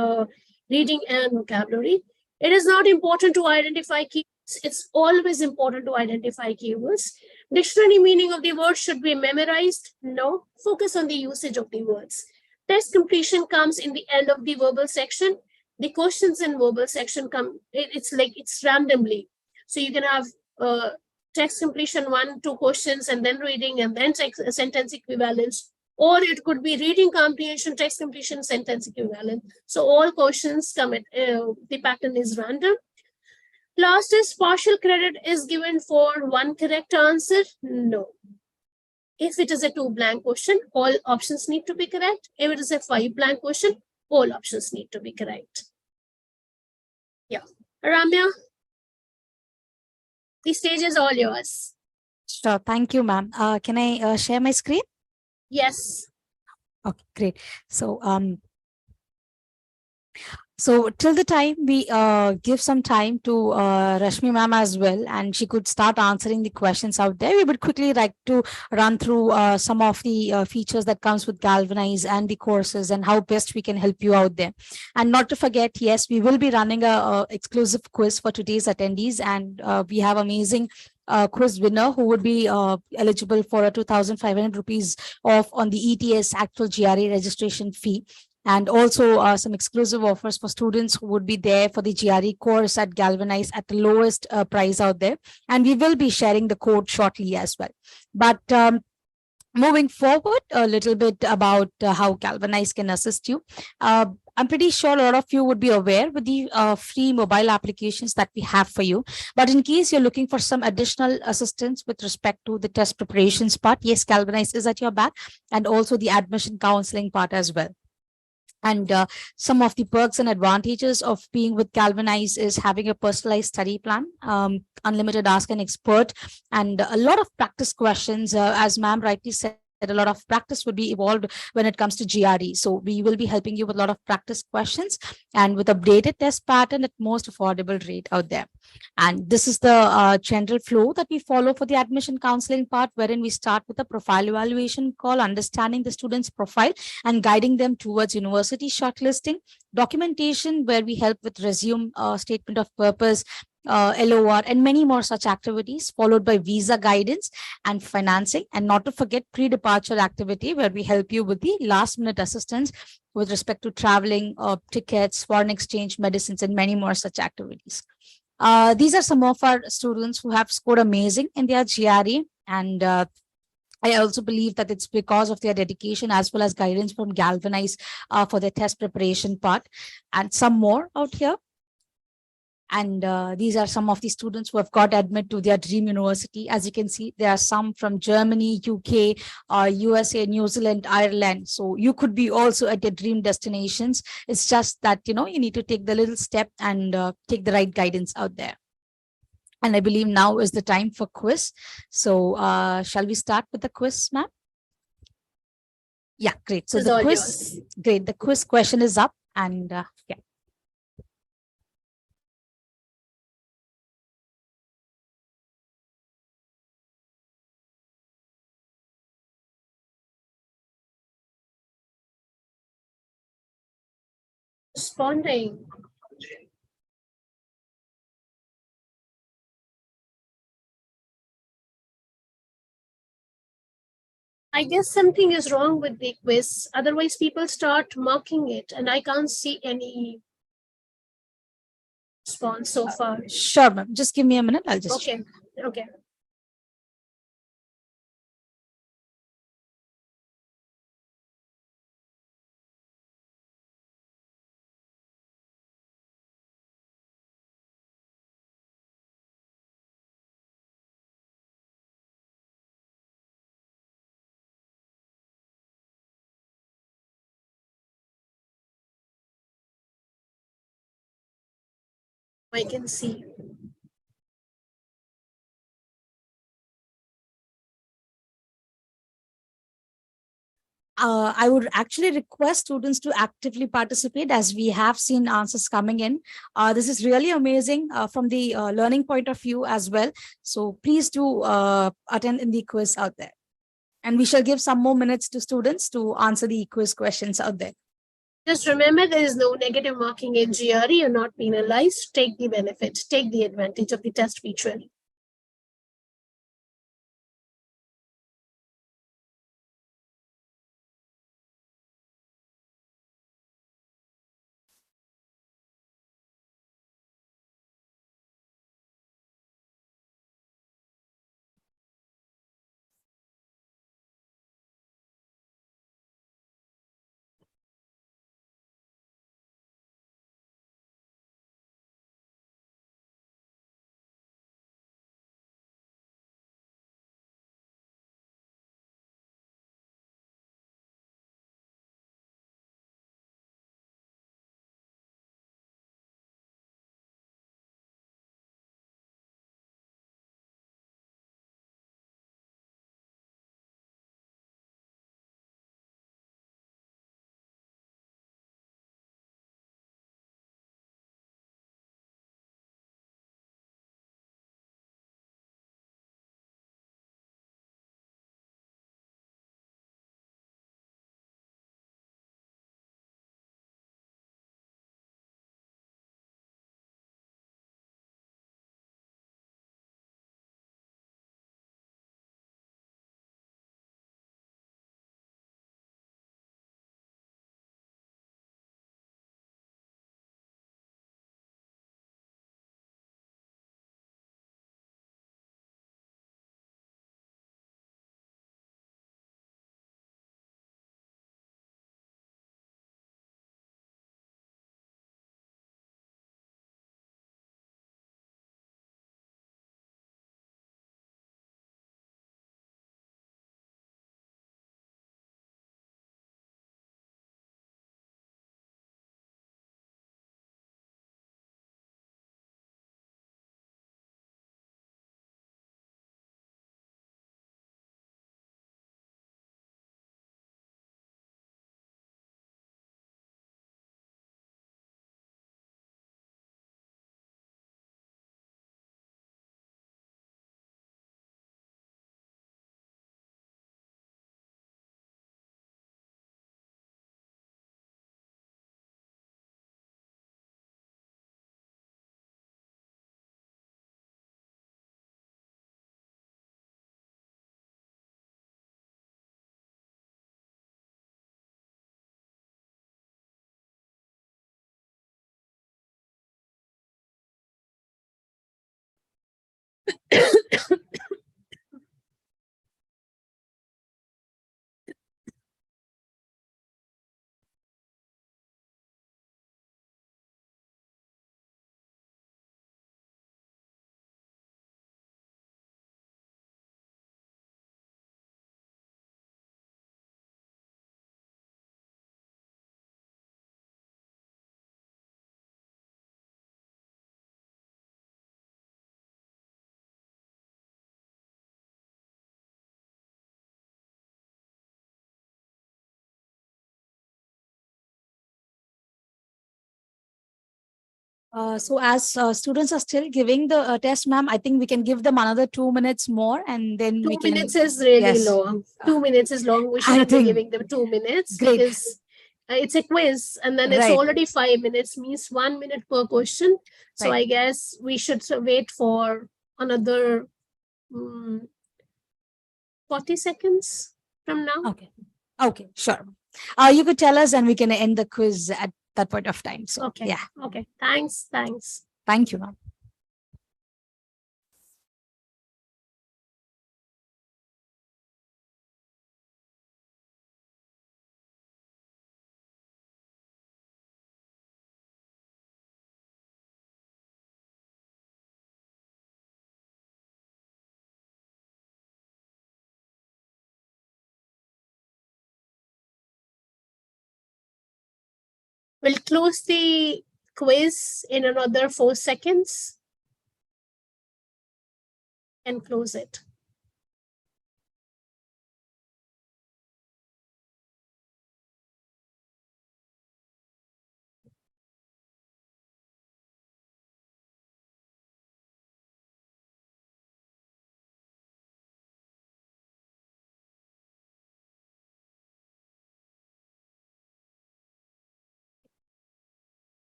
reading and vocabulary. It is not important to identify keywords. It's always important to identify keywords. Dictionary meaning of the word should be memorized? No. Focus on the usage of the words. Text completion comes in the end of the verbal section. The questions in verbal section come, it's randomly. So you can have text completion 1-2 questions, and then reading, and then sentence equivalence, or it could be reading comprehension, text completion, sentence equivalent. So all questions come at, the pattern is random. Last is partial credit is given for one correct answer? No. If it is a 2 blank question, all options need to be correct. If it is a 5 blank question, all options need to be correct. Yeah. Ramya, the stage is all yours. Sure, thank you, ma'am. Can I share my screen? Yes. Okay, great. So So till the time we give some time to Rashmi ma'am as well, and she could start answering the questions out there, we would quickly like to run through some of the features that comes with Galvanize and the courses and how best we can help you out there. And not to forget, yes, we will be running a exclusive quiz for today's attendees, and we have amazing quiz winner who would be eligible for a 2,500 rupees off on the ETS actual GRE registration fee, and also some exclusive offers for students who would be there for the GRE course at Galvanize at the lowest price out there. And we will be sharing the code shortly as well. But moving forward, a little bit about how Galvanize can assist you. I'm pretty sure a lot of you would be aware with the free mobile applications that we have for you. But in case you're looking for some additional assistance with respect to the test preparations part, yes, Galvanize is at your back, and also the admission counseling part as well. And some of the perks and advantages of being with Galvanize is having a personalized study plan, unlimited ask an expert, and a lot of practice questions. As ma'am rightly said, a lot of practice would be evolved when it comes to GRE. So we will be helping you with a lot of practice questions and with updated test pattern at most affordable rate out there. And this is the general flow that we follow for the admission counseling part, wherein we start with a profile evaluation call, understanding the student's profile and guiding them towards university shortlisting, documentation where we help with resume, statement of purpose, LOR, and many more such activities, followed by visa guidance and financing, and not to forget pre-departure activity where we help you with the last minute assistance with respect to traveling, tickets, foreign exchange, medicines, and many more such activities. These are some of our students who have scored amazing in their GRE, and I also believe that it's because of their dedication as well as guidance from Galvanize for their test preparation part, and some more out here. And these are some of the students who have got admit to their dream university. As you can see, there are some from Germany, UK, USA, New Zealand, Ireland. So you could be also at your dream destinations. It's just that, you know, you need to take the little step and take the right guidance out there. And I believe now is the time for quiz. So shall we start with the quiz, ma'am? Yeah, great. So This is the all quiz, yours. great. The quiz question is up, and yeah. Responding. I guess something is wrong with the quiz. Otherwise, people start marking it, and I can't see any response so far. Sure, ma'am. Just give me a minute. I'll just check. Okay. Okay. I can see. I would actually request students to actively participate as we have seen answers coming in. This is really amazing from the learning point of view as well. So please do attend in the quiz out there. And we shall give some more minutes to students to answer the quiz questions out there. Just remember, there is no negative marking in GRE. You're not penalized. Take the benefit, take the advantage of the test feature. So as students are still giving the test, ma'am, I think we can give them another 2 minutes more, and then we 2 minutes can. is really Yes, long. 2 minutes is long. We I shouldn't be think giving them 2 minutes great. because it's a quiz and then it's Right, already 5 minutes, means 1 minute per question. So right. I guess we should wait for another 40 seconds from now. Okay, okay, sure. You could tell us, and we can end the quiz at that point of time. So Okay. yeah, Okay. Thanks. thank you, ma'am. We'll close the quiz in another 4 seconds and close it.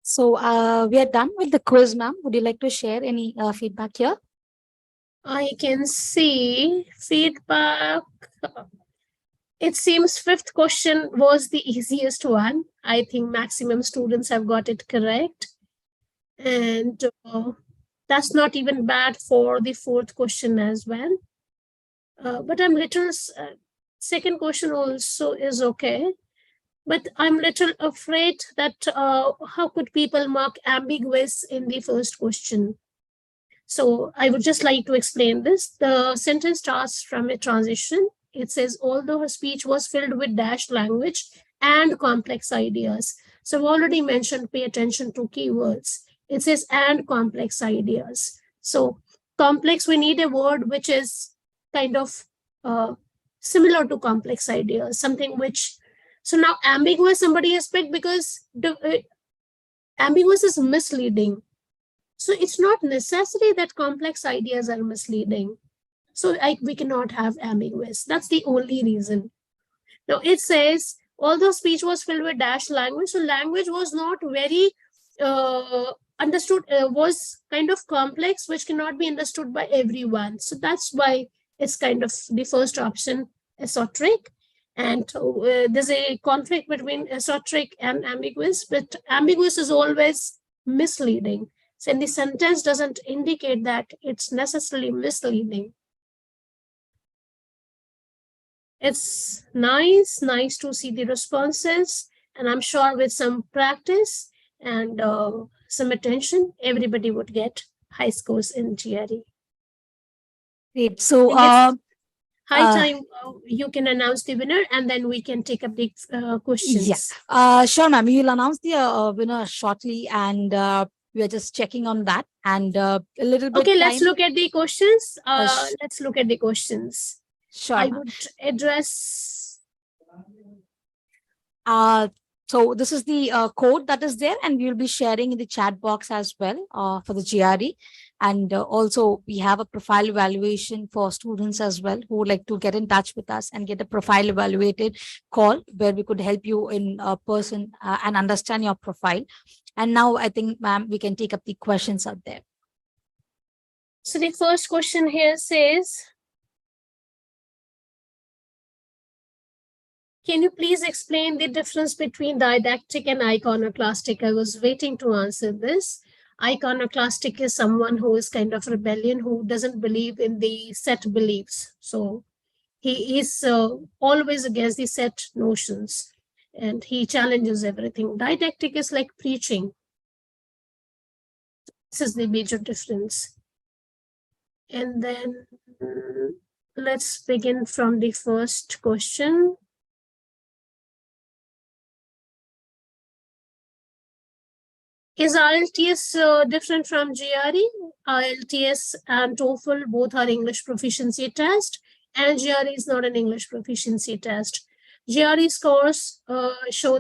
So we are done with the quiz, ma'am. Would you like to share any feedback here? I can see feedback. It seems fifth question was the easiest one. I think maximum students have got it correct. And that's not even bad for the fourth question as well. But I'm little, second question also is okay. But I'm little afraid that how could people mark ambiguous in the first question? So I would just like to explain this. The sentence starts from a transition. It says, although her speech was filled with dash language and complex ideas. So I've already mentioned, pay attention to keywords. It says, and complex ideas. So complex, we need a word which is kind of similar to complex ideas, something which, so now ambiguous, somebody expect because ambiguous is misleading. So it's not necessary that complex ideas are misleading. So we cannot have ambiguous. That's the only reason. Now it says, although speech was filled with dash language, so language was not very understood, was kind of complex, which cannot be understood by everyone. So that's why it's kind of the first option, esoteric. And there's a conflict between esoteric and ambiguous, but ambiguous is always misleading. So the sentence doesn't indicate that it's necessarily misleading. It's nice to see the responses. And I'm sure with some practice and some attention, everybody would get high scores in GRE. Great. So High time you can announce the winner and then we can take up the questions. Yeah, sure, ma'am. You'll announce the winner shortly, and we are just checking on that. And a little bit. Okay, let's look at the questions. Let's look at the questions. Sure. I would address. So this is the code that is there, and we'll be sharing in the chat box as well for the GRE. And also we have a profile evaluation for students as well who would like to get in touch with us and get a profile evaluated call where we could help you in person and understand your profile. And now I think, ma'am, we can take up the questions out there. So the first question here says, can you please explain the difference between didactic and iconoclastic? I was waiting to answer this. Iconoclastic is someone who is kind of rebellion, who doesn't believe in the set beliefs. So he is always against the set notions and he challenges everything. Didactic is like preaching. This is the major difference. And then let's begin from the first question. Is IELTS different from GRE? IELTS and TOEFL both are English proficiency test, and GRE is not an English proficiency test. GRE scores show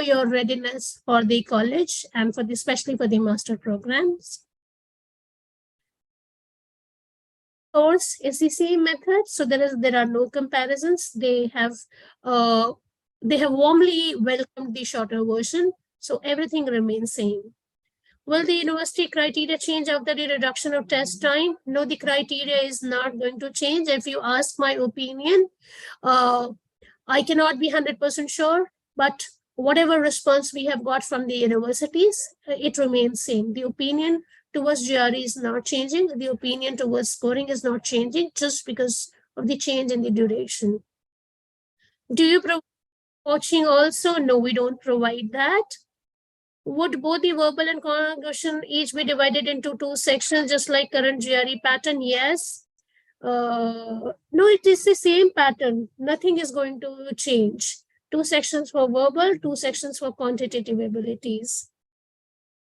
your readiness for the college and for the, especially for the master programs. Course is the same method, so there are no comparisons. They have warmly welcomed the shorter version, so everything remains same. Will the university criteria change after the reduction of test time? No, the criteria is not going to change. If you ask my opinion, I cannot be 100% sure, but whatever response we have got from the universities, it remains same. The opinion towards GRE is not changing. The opinion towards scoring is not changing just because of the change in the duration. Do you provide coaching also? No, we don't provide that. Would both the verbal and question each be divided into 2 sections, just like current GRE pattern? Yes. No, it is the same pattern. Nothing is going to change. 2 sections for verbal, 2 sections for quantitative abilities.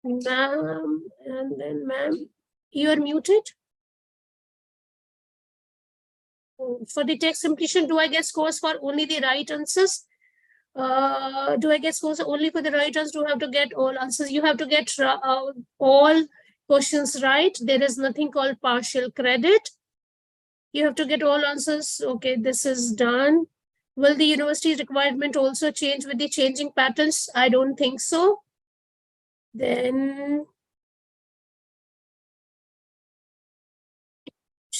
Ma'am, and then ma'am, you are muted. For the text completion, do I get scores for only the right answers? Do I get scores only for the right answers? Do I have to get all answers? You have to get all questions right. There is nothing called partial credit. You have to get all answers. Okay, this is done. Will the university's requirement also change with the changing patterns? I don't think so. Then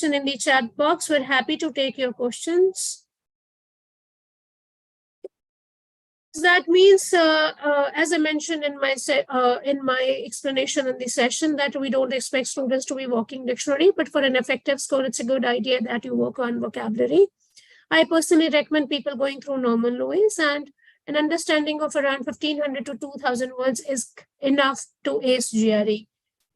in the chat box, we're happy to take your questions. That means, as I mentioned in my explanation in the session, that we don't expect students to be walking dictionary, but for an effective score, it's a good idea that you work on vocabulary. I personally recommend people going through Norman Lewis, and an understanding of around 1,500 to 2,000 words is enough to ace GRE.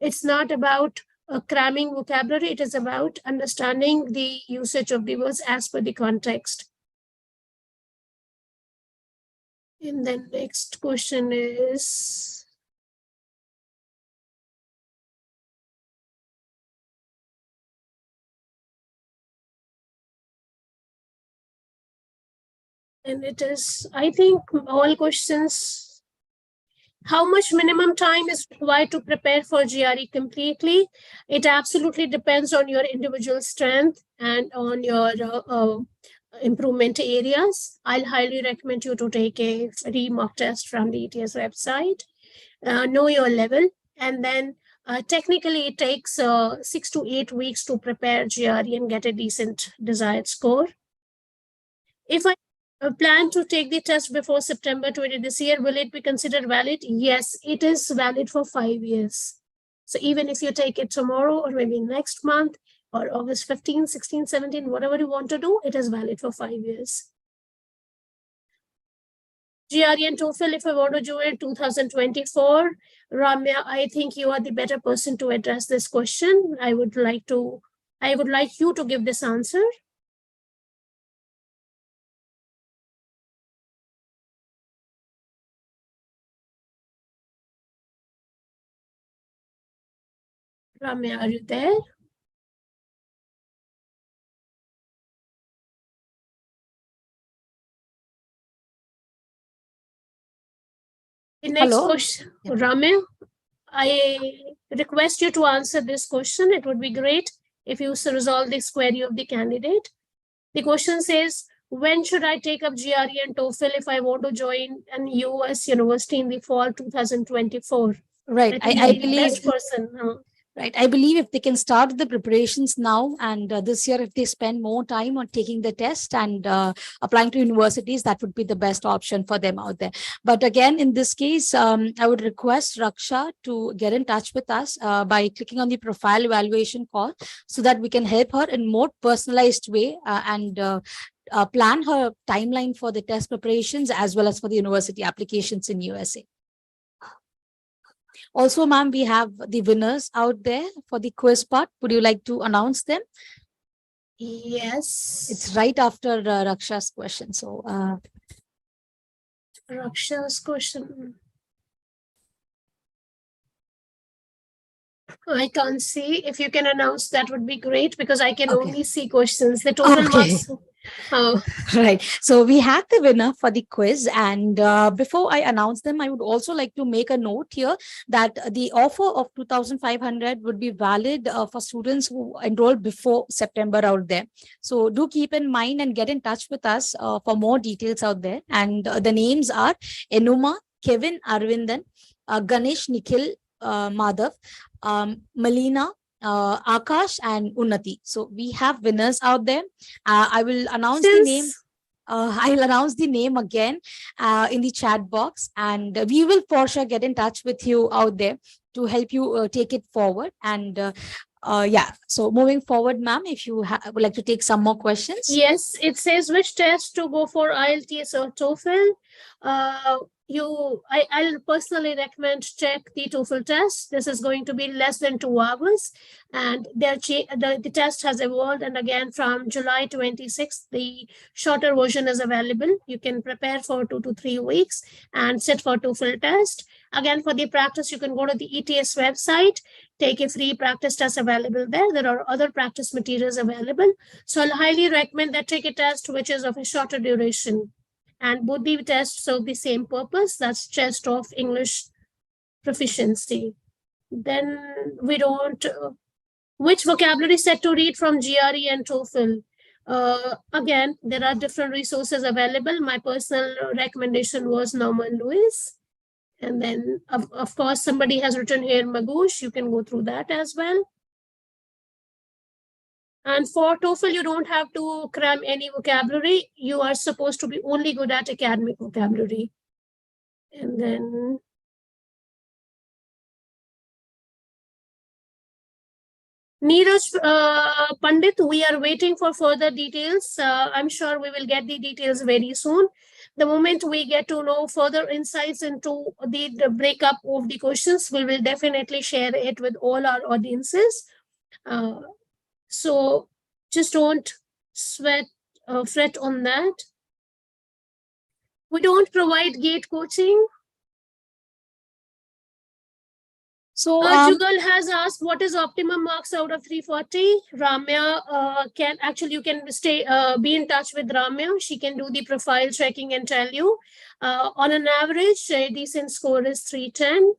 It's not about cramming vocabulary. It is about understanding the usage of the words as per the context. And then next question is, and it is, I think all questions, how much minimum time is required to prepare for GRE completely? It absolutely depends on your individual strength and on your improvement areas. I'll highly recommend you to take a free mock test from the ETS website, know your level, and then technically it takes 6 to 8 weeks to prepare GRE and get a decent desired score. If I plan to take the test before September 20 this year, will it be considered valid? Yes, it is valid for 5 years. So even if you take it tomorrow or maybe next month, or August 15, 16, 17, whatever you want to do, it is valid for 5 years. GRE and TOEFL, if I want to do it 2024, Ramya, I think you are the better person to address this question. I would like you to give this answer. Ramya, are you there? The next question, Ramya, I request you to answer this question. It would be great if you resolve this query of the candidate. The question says, when should I take up GRE and TOEFL if I want to join an US university in the fall 2024? Right. I believe best person. Right. I believe if they can start the preparations now, and this year, if they spend more time on taking the test and applying to universities, that would be the best option for them out there. But again, in this case, I would request Raksha to get in touch with us by clicking on the profile evaluation call so that we can help her in more personalized way and plan her timeline for the test preparations as well as for the university applications in USA. Also, ma'am, we have the winners out there for the quiz part. Would you like to announce them? Yes. It's right after Raksha's question. So, Raksha's question. I can't see. If you can announce, that would be great because I can only see questions. The total marks. Oh, Right. So we have the winner for the quiz. And before I announce them, I would also like to make a note here that the offer of 2,500 would be valid for students who enrolled before September out there. So do keep in mind and get in touch with us for more details out there. And the names are Enuma, Kevin Arvindan, Ganesh Nikhil Madhav, Malina, Akash, and Unnati. So we have winners out there. I will announce the name. since I'll announce the name again in the chat box, and we will for sure get in touch with you out there to help you take it forward. And yeah, so moving forward, ma'am, if you would like to take some more questions. yes, it says which test to go for IELTS or TOEFL. I'll personally recommend check the TOEFL test. This is going to be less than 2 hours, and the test has evolved. And again, from July 26th, the shorter version is available. You can prepare for 2 to 3 weeks and sit for TOEFL test. Again, for the practice, you can go to the ETS website, take a free practice test available there. There are other practice materials available. So I'll highly recommend that take a test which is of a shorter duration. And both the tests serve the same purpose, that's test of English proficiency. Then we don't, which vocabulary set to read from GRE and TOEFL? Again, there are different resources available. My personal recommendation was Norman Lewis. And then, of course, somebody has written here, Magoosh. You can go through that as well. And for TOEFL, you don't have to cram any vocabulary. You are supposed to be only good at academic vocabulary. And then Neeraj Pandit, we are waiting for further details. I'm sure we will get the details very soon. The moment we get to know further insights into the breakup of the questions, we will definitely share it with all our audiences. So just don't fret on that. We don't provide GATE coaching. So Jugal has asked what is optimum marks out of 340. Ramya you can be in touch with Ramya. She can do the profile checking and tell you. On an average, a decent score is 310.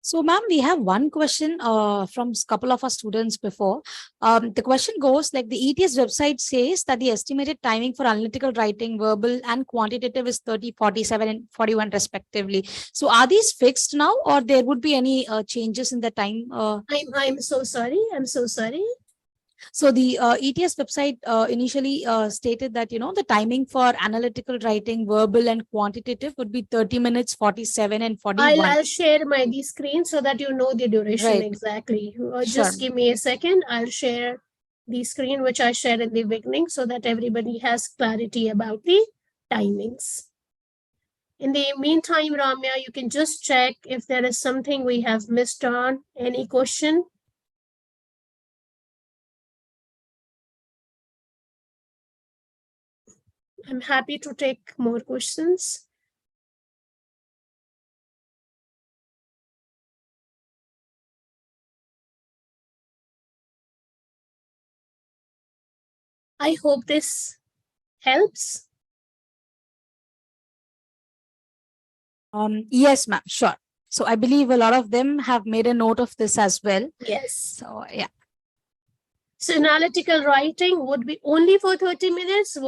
So, ma'am, we have one question from a couple of our students before. The question goes like the ETS website says that the estimated timing for analytical writing, verbal and quantitative is 30, 47 and 41 respectively. So are these fixed now or there would be any changes in the time? I'm so sorry. I'm so sorry. So the ETS website initially stated that, the timing for analytical writing, verbal and quantitative would be 30 minutes, 47 and 41. I'll share the screen so that you know the duration exactly. Just give me a second. I'll share the screen, which I shared in the beginning, so that everybody has clarity about the timings. In the meantime, Ramya, you can just check if there is something we have missed on, any question. I'm happy to take more questions. I hope this helps. Yes, ma'am, sure. So I believe a lot of them have made a note of this as well. Yes. So, yeah. So analytical writing would be only for 30 minutes.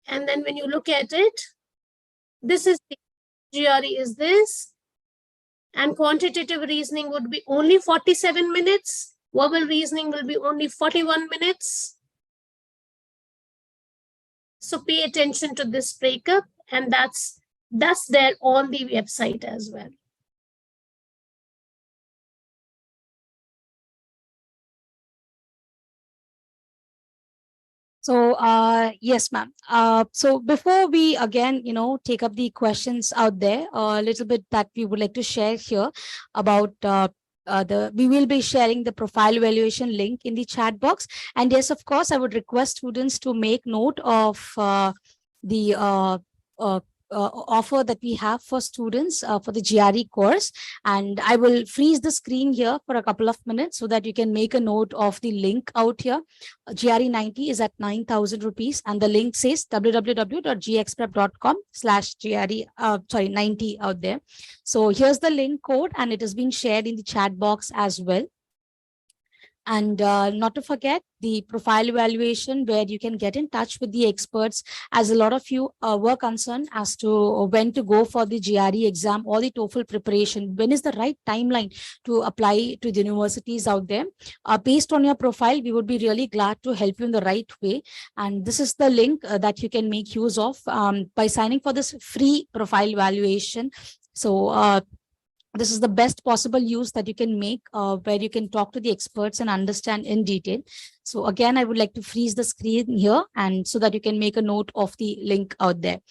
And then when you look at it, this is the GRE is this. And quantitative reasoning would be only 47 minutes. Verbal reasoning will be only 41 minutes. So pay attention to this breakup, and that's there on the website as well. So, yes, ma'am. So before we again, take up the questions out there, a little bit that we would like to share here about we will be sharing the profile evaluation link in the chat box. And yes, of course, I would request students to make note of the offer that we have for students for the GRE course. And I will freeze the screen here for a couple of minutes so that you can make a note of the link out here. GRE 90 is at 9,000 rupees, and the link says www.gxprep.com/GRE 90 out there. So here's the link code, and it has been shared in the chat box as well. And not to forget the profile evaluation, where you can get in touch with the experts, as a lot of you were concerned as to when to go for the GRE exam or the TOEFL preparation. When is the right timeline to apply to the universities out there? Based on your profile, we would be really glad to help you in the right way. And this is the link that you can make use of by signing for this free profile evaluation. So this is the best possible use that you can make, where you can talk to the experts and understand in detail. So again, I would like to freeze the screen here, and so that you can make a note of the link out there.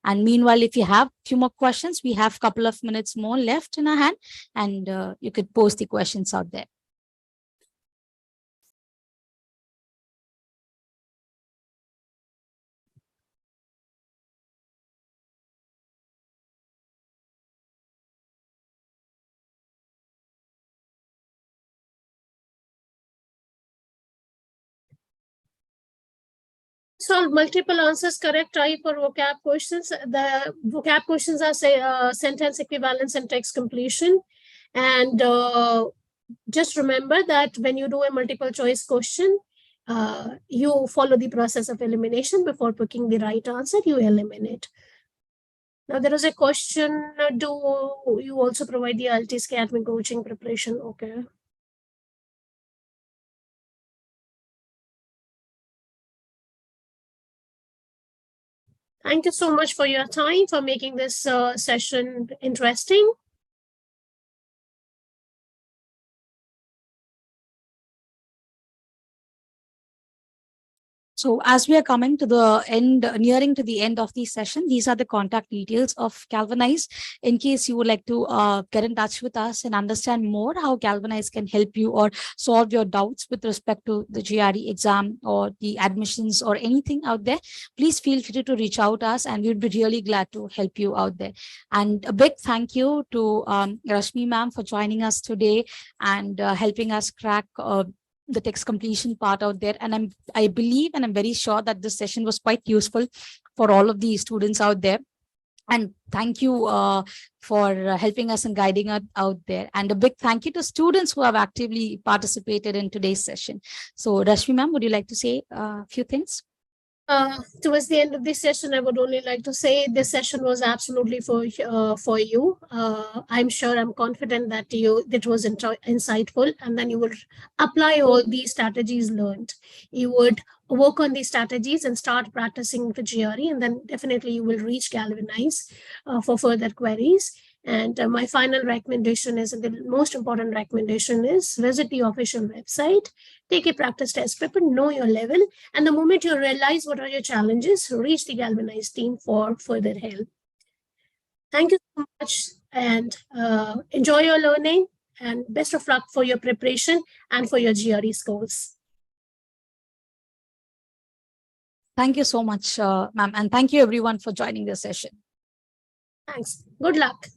And meanwhile, if you have a few more questions, we have a couple of minutes more left in our hand, and you could post the questions out there. Solve multiple answers correct type for vocab questions. The vocab questions are sentence equivalence and text completion. And just remember that when you do a multiple choice question, you follow the process of elimination. Before picking the right answer, you eliminate. Now there is a question, do you also provide the IELTS academy coaching preparation? Okay. Thank you so much for your time, for making this session interesting. So as we are coming to the end, nearing to the end of the session, these are the contact details of Galvanize. In case you would like to get in touch with us and understand more how Galvanize can help you or solve your doubts with respect to the GRE exam or the admissions or anything out there, please feel free to reach out to us, and we'd be really glad to help you out there. And a big thank you to Rashmi ma'am for joining us today and helping us crack the text completion part out there. And I believe and I'm very sure that this session was quite useful for all of the students out there. And thank you for helping us and guiding us out there. And a big thank you to students who have actively participated in today's session. So Rashmi ma'am, would you like to say a few things? Towards the end of this session, I would only like to say this session was absolutely for you. I'm sure, I'm confident that that was insightful, and then you would apply all these strategies learned. You would work on these strategies and start practicing the GRE, and then definitely you will reach Galvanize for further queries. And my final recommendation is, and the most important recommendation is, visit the official website, take a practice test paper, know your level, and the moment you realize what are your challenges, reach the Galvanize team for further help. Thank you so much, and enjoy your learning, and best of luck for your preparation and for your GRE scores. Thank you so much, ma'am. And thank you everyone for joining this session. Thanks. Good luck.